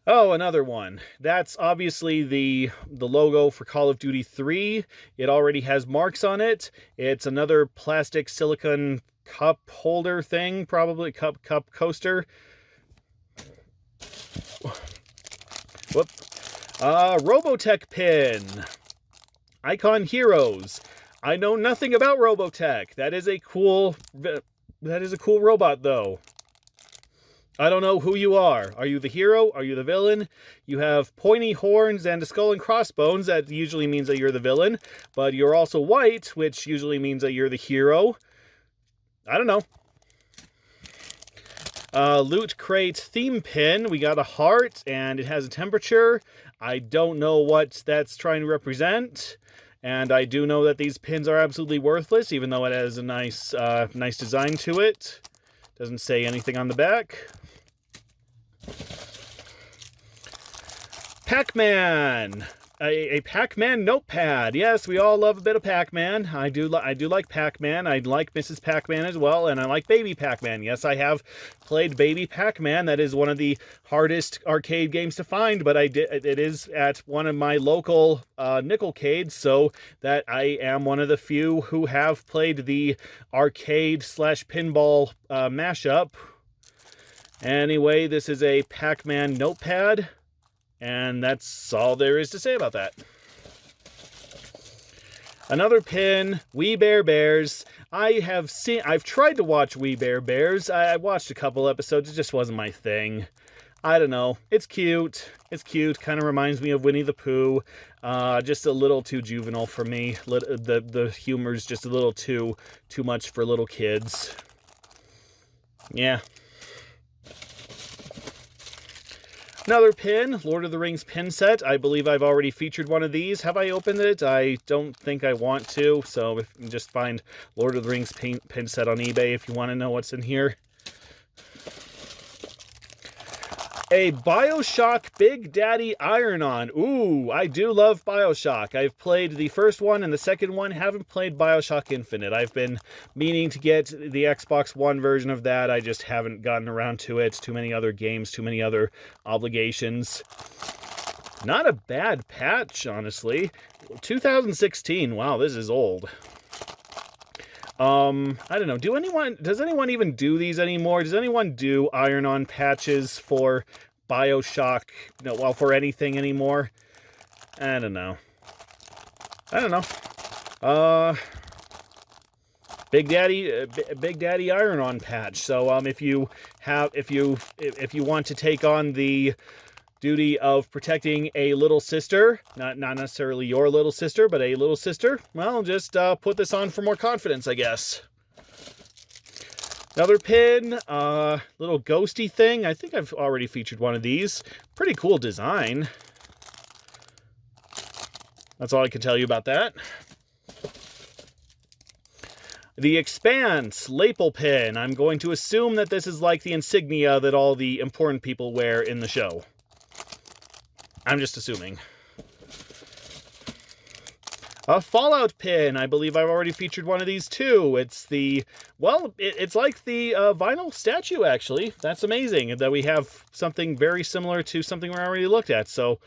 Oh, another one. That's obviously the logo for Call of Duty 3. It already has marks on it. It's another plastic silicone cup holder thing, probably cup coaster. Whoop. Robotech pin. Icon Heroes. I know nothing about Robotech. That is a cool robot, though. I don't know who you are. Are you the hero? Are you the villain? You have pointy horns and a skull and crossbones. That usually means that you're the villain. But you're also white, which usually means that you're the hero. I don't know. Loot Crate theme pin. We got a heart, and it has a temperature. I don't know what that's trying to represent. And I do know that these pins are absolutely worthless, even though it has a nice design to it. Doesn't say anything on the back. Pac-Man! A Pac-Man notepad. Yes, we all love a bit of Pac-Man. I do like Pac-Man. I like Mrs. Pac-Man as well, and I like Baby Pac-Man. Yes, I have played Baby Pac-Man. That is one of the hardest arcade games to find, but it is at one of my local nickelcades, so that I am one of the few who have played the arcade/pinball mashup. Anyway, this is a Pac-Man notepad. And that's all there is to say about that. Another pin, We Bare Bears. I've tried to watch We Bare Bears. I watched a couple episodes. It just wasn't my thing. I don't know. It's cute. It's cute. Kind of reminds me of Winnie the Pooh. Just a little too juvenile for me. The humor's just a little too much for little kids. Yeah. Another pin, Lord of the Rings pin set. I believe I've already featured one of these. Have I opened it? I don't think I want to, so if you can just find Lord of the Rings pin set on eBay if you want to know what's in here. A BioShock Big Daddy Iron-On. Ooh, I do love BioShock. I've played the first one and the second one. Haven't played BioShock Infinite. I've been meaning to get the Xbox One version of that. I just haven't gotten around to it. Too many other games, too many other obligations. Not a bad patch, honestly. 2016. Wow, this is old. I don't know. Does anyone even do these anymore? Does anyone do iron-on patches for BioShock, for anything anymore? I don't know. Big Daddy iron-on patch. So, if you want to take on the duty of protecting a little sister, not necessarily your little sister, but a little sister, well, just put this on for more confidence, I guess. Another pin, little ghosty thing. I think I've already featured one of these. Pretty cool design. That's all I can tell you about that. The Expanse Label Pin. I'm going to assume that this is like the insignia that all the important people wear in the show. I'm just assuming. A Fallout pin. I believe I've already featured one of these too. It's it's like the vinyl statue, actually. That's amazing that we have something very similar to something we already looked at. So,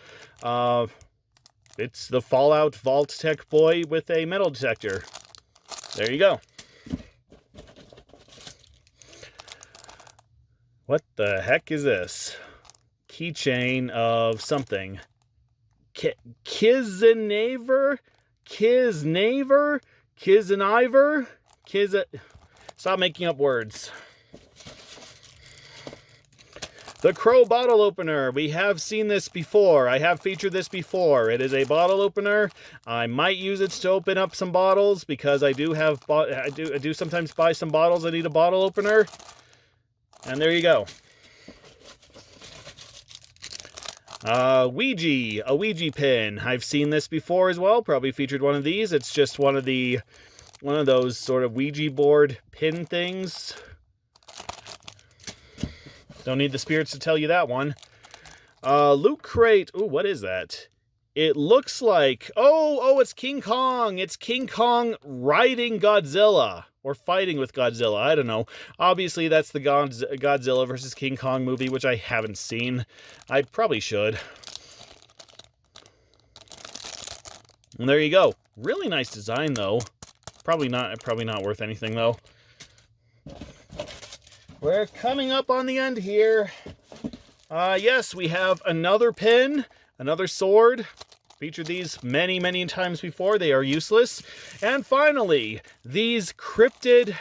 it's the Fallout Vault Tech boy with a metal detector. There you go. What the heck is this? Keychain of something. Kiznaver? Stop making up words. The Crow bottle opener. We have seen this before. I have featured this before. It is a bottle opener. I might use it to open up some bottles because I do sometimes buy some bottles that need a bottle opener. And there you go. A Ouija Pin. I've seen this before as well. Probably featured one of these. It's just one of those sort of Ouija board pin things. Don't need the spirits to tell you that one. Loot Crate. Ooh, what is that? It looks like... Oh, it's King Kong. It's King Kong riding Godzilla. Or fighting with Godzilla. I don't know. Obviously, that's the Godzilla versus King Kong movie, which I haven't seen. I probably should. And there you go. Really nice design, though. Probably not worth anything, though. We're coming up on the end here. Yes, we have another pin, another sword. Featured these many, many times before. They are useless. And finally, these Cryptid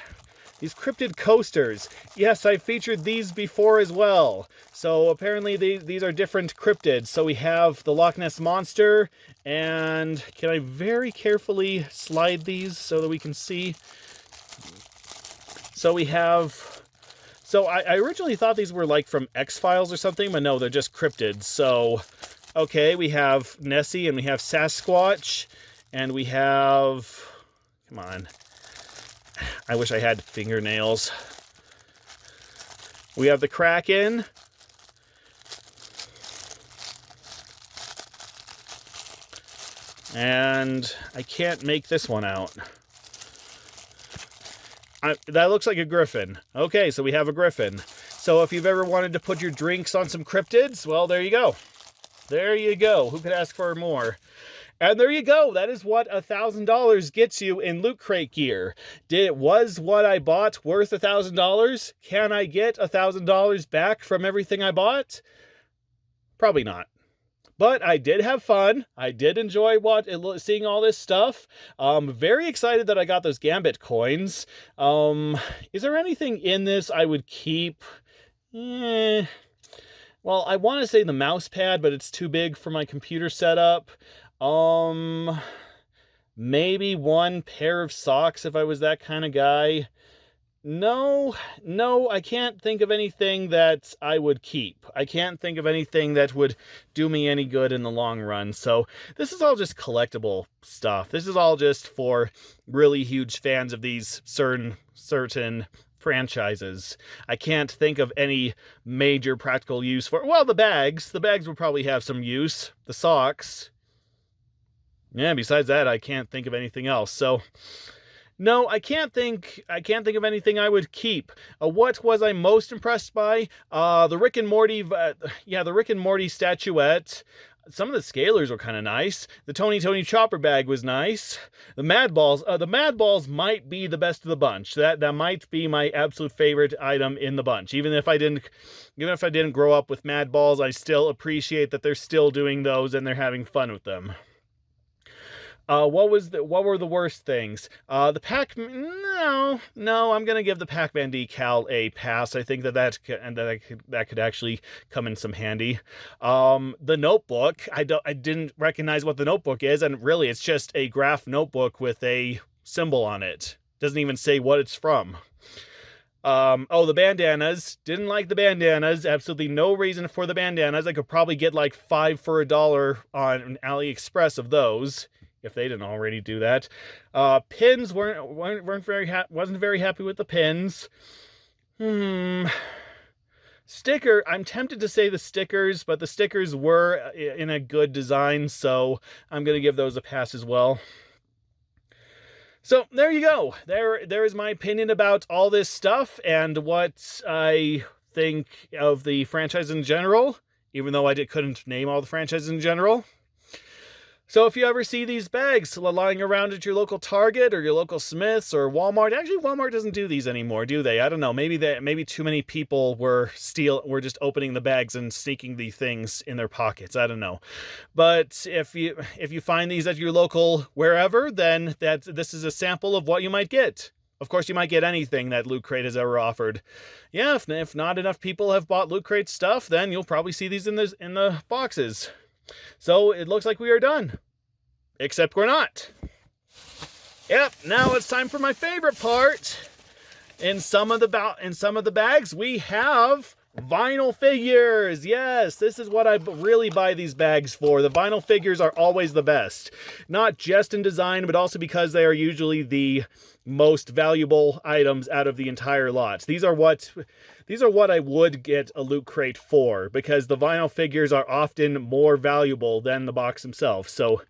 Coasters. Yes, I've featured these before as well. So apparently these are different cryptids. So we have the Loch Ness Monster, and can I very carefully slide these so that we can see? So we have So I originally thought these were like from X-Files or something, but no, they're just cryptids. So, okay, we have Nessie and we have Sasquatch and we have, come on, I wish I had fingernails. We have the Kraken. And I can't make this one out. That looks like a griffin. Okay, so we have a griffin. So if you've ever wanted to put your drinks on some cryptids, well, there you go. There you go. Who could ask for more? And there you go. That is what $1,000 gets you in Loot Crate gear. Was what I bought worth $1,000? Can I get $1,000 back from everything I bought? Probably not. But I did have fun. I did enjoy seeing all this stuff. Very excited that I got those Gambit coins. Is there anything in this I would keep? Well, I want to say the mouse pad, but it's too big for my computer setup. Maybe one pair of socks if I was that kind of guy. No, I can't think of anything that I would keep. I can't think of anything that would do me any good in the long run. So this is all just collectible stuff. This is all just for really huge fans of these certain franchises. I can't think of any major practical use for, well, the bags. The bags would probably have some use. The socks. Yeah, besides that, I can't think of anything else. So no, I can't think of anything I would keep. What was I most impressed by? The Rick and Morty, the Rick and Morty statuette. Some of the scalers were kind of nice. The Tony Chopper bag was nice. The Mad Balls might be the best of the bunch. That might be my absolute favorite item in the bunch. Even if I didn't grow up with Mad Balls, I still appreciate that they're still doing those and they're having fun with them. What were the worst things? The Pac-Man, no, I'm gonna give the Pac-Man decal a pass. I think that could actually come in some handy. The notebook, I didn't recognize what the notebook is, and really it's just a graph notebook with a symbol on it. Doesn't even say what it's from. The bandanas. Didn't like the bandanas. Absolutely no reason for the bandanas. I could probably get like 5 for $1 on AliExpress of those, if they didn't already do that. Pins wasn't very happy with the pins. Sticker, I'm tempted to say the stickers, but the stickers were in a good design, so I'm going to give those a pass as well. So there you go. There is my opinion about all this stuff and what I think of the franchise in general, even though I couldn't name all the franchises in general. So if you ever see these bags lying around at your local Target or your local Smith's or Walmart, actually Walmart doesn't do these anymore, do they? I don't know. Maybe too many people were just opening the bags and sneaking the things in their pockets. I don't know. But if you find these at your local wherever, then this is a sample of what you might get. Of course, you might get anything that Loot Crate has ever offered. Yeah, if not enough people have bought Loot Crate stuff, then you'll probably see these in the boxes. So it looks like we are done. Except we're not. Yep, now it's time for my favorite part. In some of the bags, we have vinyl figures. Yes, this is what I really buy these bags for. The vinyl figures are always the best. Not just in design, but also because they are usually the most valuable items out of the entire lot. These are what I would get a Loot Crate for, because the vinyl figures are often more valuable than the box themselves. So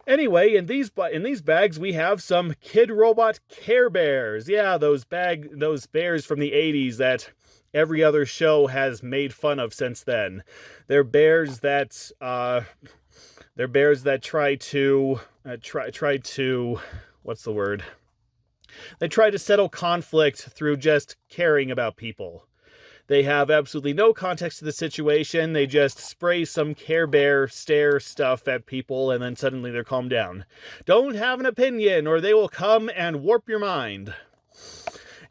anyway, in these bags we have some Kid Robot Care Bears. Yeah, those bears from the 80s that every other show has made fun of since then. They're bears that try to what's the word? They try to settle conflict through just caring about people. They have absolutely no context to the situation. They just spray some Care Bear stare stuff at people and then suddenly they're calmed down. Don't have an opinion or they will come and warp your mind.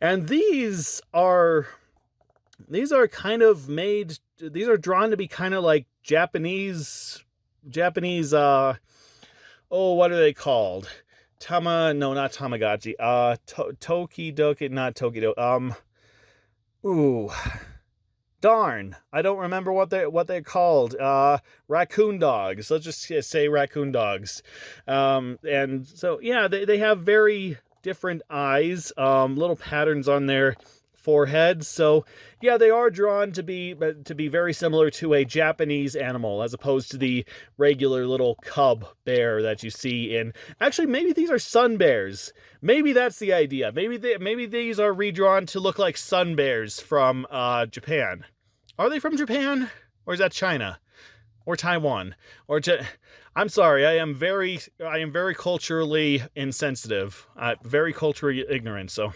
And these are kind of made, these are drawn to be kind of like Japanese, what are they called? Not Tamagotchi. Tokidoki, not Tokido. Ooh. Darn, I don't remember what they're called. Raccoon dogs. Let's just say raccoon dogs. And so yeah, they have very different eyes, little patterns on their foreheads. So yeah, they are drawn to be very similar to a Japanese animal as opposed to the regular little cub bear that you see in. Actually, maybe these are sun bears. Maybe that's the idea. Maybe these are redrawn to look like sun bears from Japan. Are they from Japan? Or is that China? Or Taiwan? I'm sorry, I am very culturally insensitive. Very culturally ignorant, so.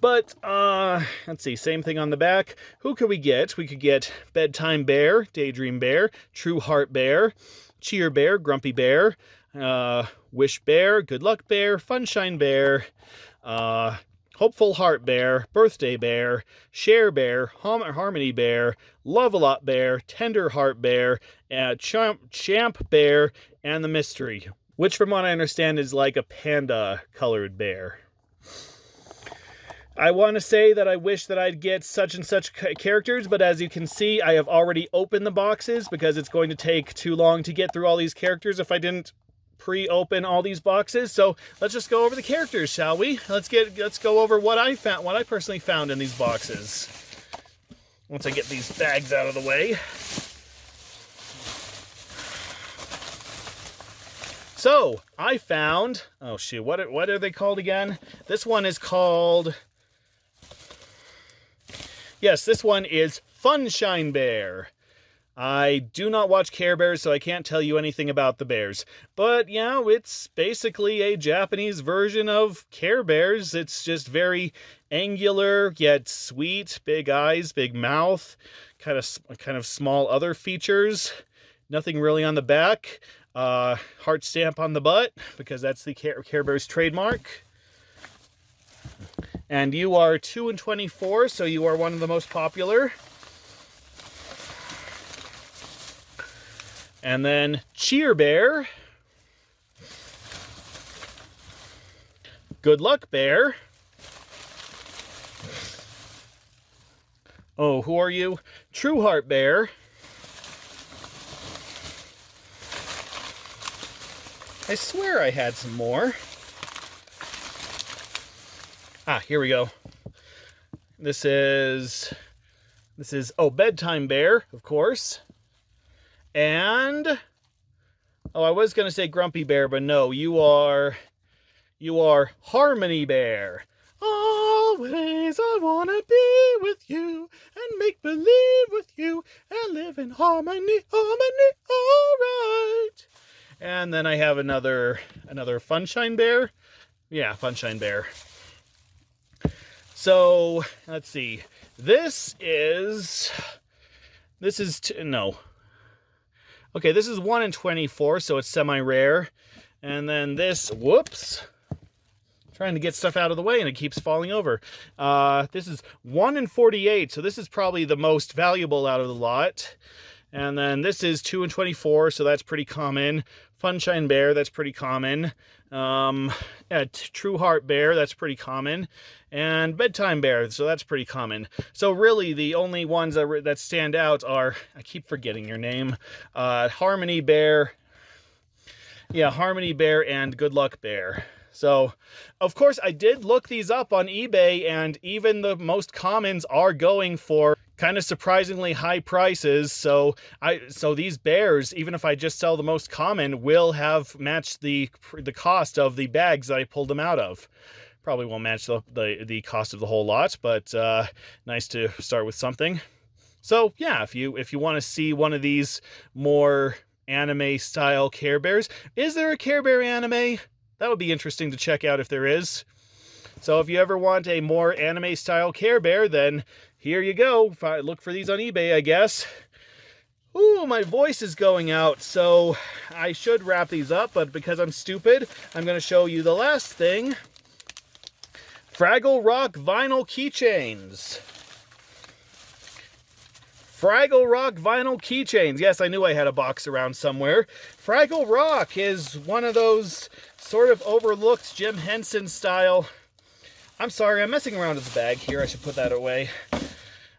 But, let's see, same thing on the back. Who could we get? We could get Bedtime Bear, Daydream Bear, True Heart Bear, Cheer Bear, Grumpy Bear, Wish Bear, Good Luck Bear, Funshine Bear, Hopeful Heart Bear, Birthday Bear, Share Bear, Harmony Bear, Love-A-Lot Bear, Tender Heart Bear, Champ Bear, and the Mystery, which from what I understand is like a panda-colored bear. I want to say that I wish that I'd get such and such characters, but as you can see, I have already opened the boxes because it's going to take too long to get through all these characters if I didn't pre-open all these boxes. So let's just go over the characters, shall we? Let's go over what I personally found in these boxes. Once I get these bags out of the way. So I found, oh shoot, what are they called again? This one is called, yes, this one is Funshine Bear. I do not watch Care Bears, so I can't tell you anything about the bears. But, yeah, it's basically a Japanese version of Care Bears. It's just very angular, yet sweet, big eyes, big mouth, kind of small other features. Nothing really on the back. Heart stamp on the butt, because that's the Care Bears trademark. And you are 2 and 24, so you are one of the most popular. And then Cheer Bear, Good Luck Bear. Oh, who are you? True Heart Bear. I swear I had some more. Ah, here we go. This is, oh, Bedtime Bear, of course. And, oh, I was going to say Grumpy Bear, but no, you are Harmony Bear. Always I want to be with you and make believe with you and live in harmony, all right. And then I have another Funshine Bear. Yeah, Funshine Bear. So, let's see. This is no. Okay, this is 1 in 24, so it's semi-rare. And then this, whoops. Trying to get stuff out of the way and it keeps falling over. This is 1 in 48, so this is probably the most valuable out of the lot. And then this is 2 in 24, so that's pretty common. Funshine Bear, that's pretty common. True Heart Bear, that's pretty common. And Bedtime Bear, so that's pretty common. So really, the only ones that stand out are, I keep forgetting your name, Harmony Bear. Yeah, Harmony Bear and Good Luck Bear. So, of course, I did look these up on eBay, and even the most commons are going for kind of surprisingly high prices. So these bears, even if I just sell the most common, will have matched the cost of the bags that I pulled them out of. Probably won't match the cost of the whole lot, but nice to start with something. So yeah, if you want to see one of these more anime style Care Bears, is there a Care Bear anime? That would be interesting to check out if there is. So if you ever want a more anime style Care Bear, then here you go. Look for these on eBay, I guess. Ooh, my voice is going out, so I should wrap these up, but because I'm stupid, I'm going to show you the last thing. Fraggle Rock vinyl keychains. Fraggle Rock vinyl keychains. Yes, I knew I had a box around somewhere. Fraggle Rock is one of those sort of overlooked Jim Henson style I'm sorry, I'm messing around with the bag here. I should put that away.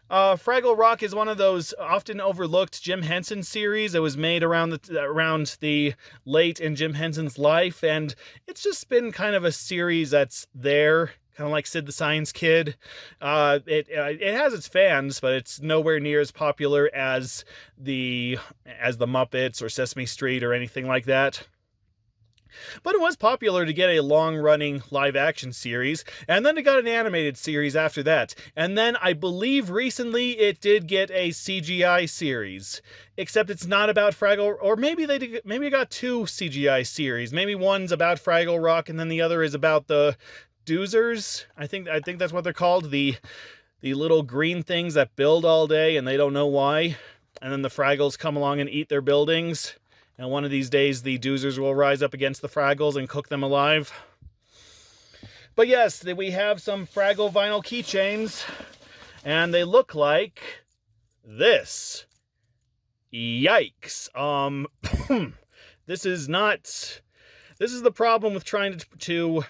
Fraggle Rock is one of those often overlooked Jim Henson series. It was made around the late in Jim Henson's life, and it's just been kind of a series that's there, kind of like Sid the Science Kid. It has its fans, but it's nowhere near as popular as the Muppets or Sesame Street or anything like that. But it was popular to get a long-running live-action series, and then it got an animated series after that. And then I believe recently it did get a CGI series, except it's not about Fraggle, or maybe it got two CGI series. Maybe one's about Fraggle Rock, and then the other is about the Doozers. I think that's what they're called, the little green things that build all day and they don't know why. And then the Fraggles come along and eat their buildings. And one of these days, the Doozers will rise up against the Fraggles and cook them alive. But yes, we have some Fraggle vinyl keychains. And they look like this. Yikes. This is the problem with trying to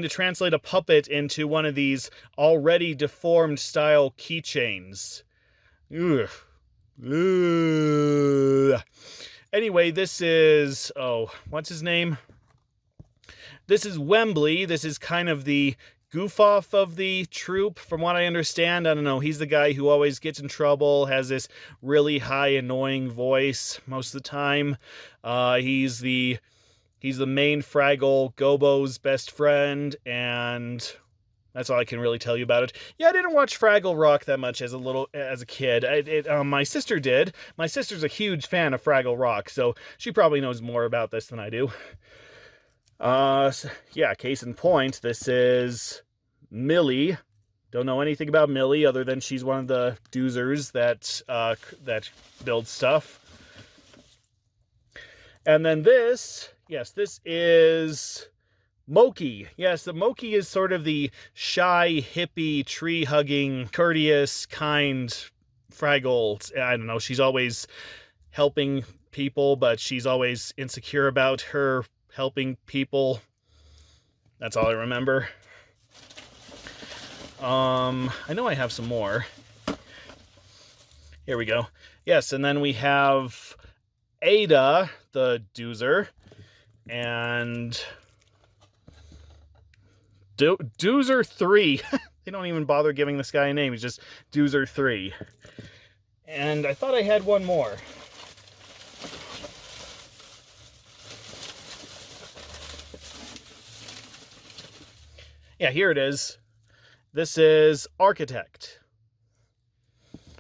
translate a puppet into one of these already deformed style keychains. Ugh. Ugh. Anyway, this is, what's his name? This is Wembley. This is kind of the goof-off of the troupe, from what I understand. I don't know, he's the guy who always gets in trouble, has this really high, annoying voice most of the time. He's the main Fraggle, Gobo's best friend, and that's all I can really tell you about it. Yeah, I didn't watch Fraggle Rock that much as a kid. My sister did. My sister's a huge fan of Fraggle Rock, so she probably knows more about this than I do. Yeah, case in point, this is Millie. Don't know anything about Millie other than she's one of the Doozers that build stuff. And then this is Moki. Yes, the Moki is sort of the shy, hippie, tree-hugging, courteous, kind Fraggle. I don't know, she's always helping people, but she's always insecure about her helping people. That's all I remember. I know I have some more. Here we go. Yes, and then we have Ada, the Doozer, and Doozer 3. They don't even bother giving this guy a name. He's just Doozer 3. And I thought I had one more. Yeah, here it is. This is Architect.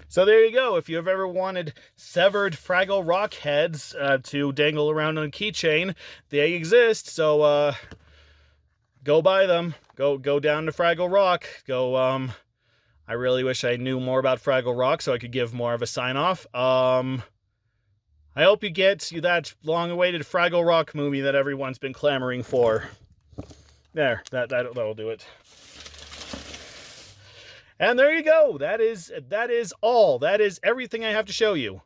So there you go. If you've ever wanted severed Fraggle Rock heads to dangle around on a keychain, they exist. So go buy them. Go down to Fraggle Rock. I really wish I knew more about Fraggle Rock so I could give more of a sign-off. I hope you get that long-awaited Fraggle Rock movie that everyone's been clamoring for. There, that'll do it. And there you go. That is all. That is everything I have to show you.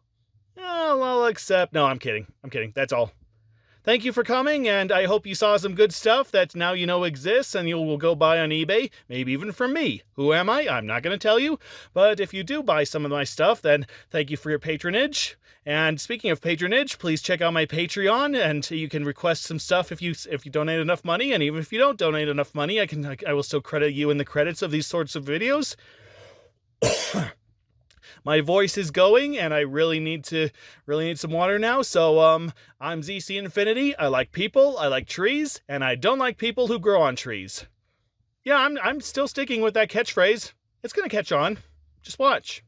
Well, except... No, I'm kidding. That's all. Thank you for coming, and I hope you saw some good stuff that now you know exists and you will go buy on eBay, maybe even from me. Who am I? I'm not going to tell you. But if you do buy some of my stuff, then thank you for your patronage. And speaking of patronage, please check out my Patreon, and you can request some stuff if you donate enough money. And even if you don't donate enough money, I will still credit you in the credits of these sorts of videos. My voice is going, and I really need some water now. So I'm ZC Infinity. I like people, I like trees, and I don't like people who grow on trees. Yeah, I'm still sticking with that catchphrase. It's gonna catch on. Just watch.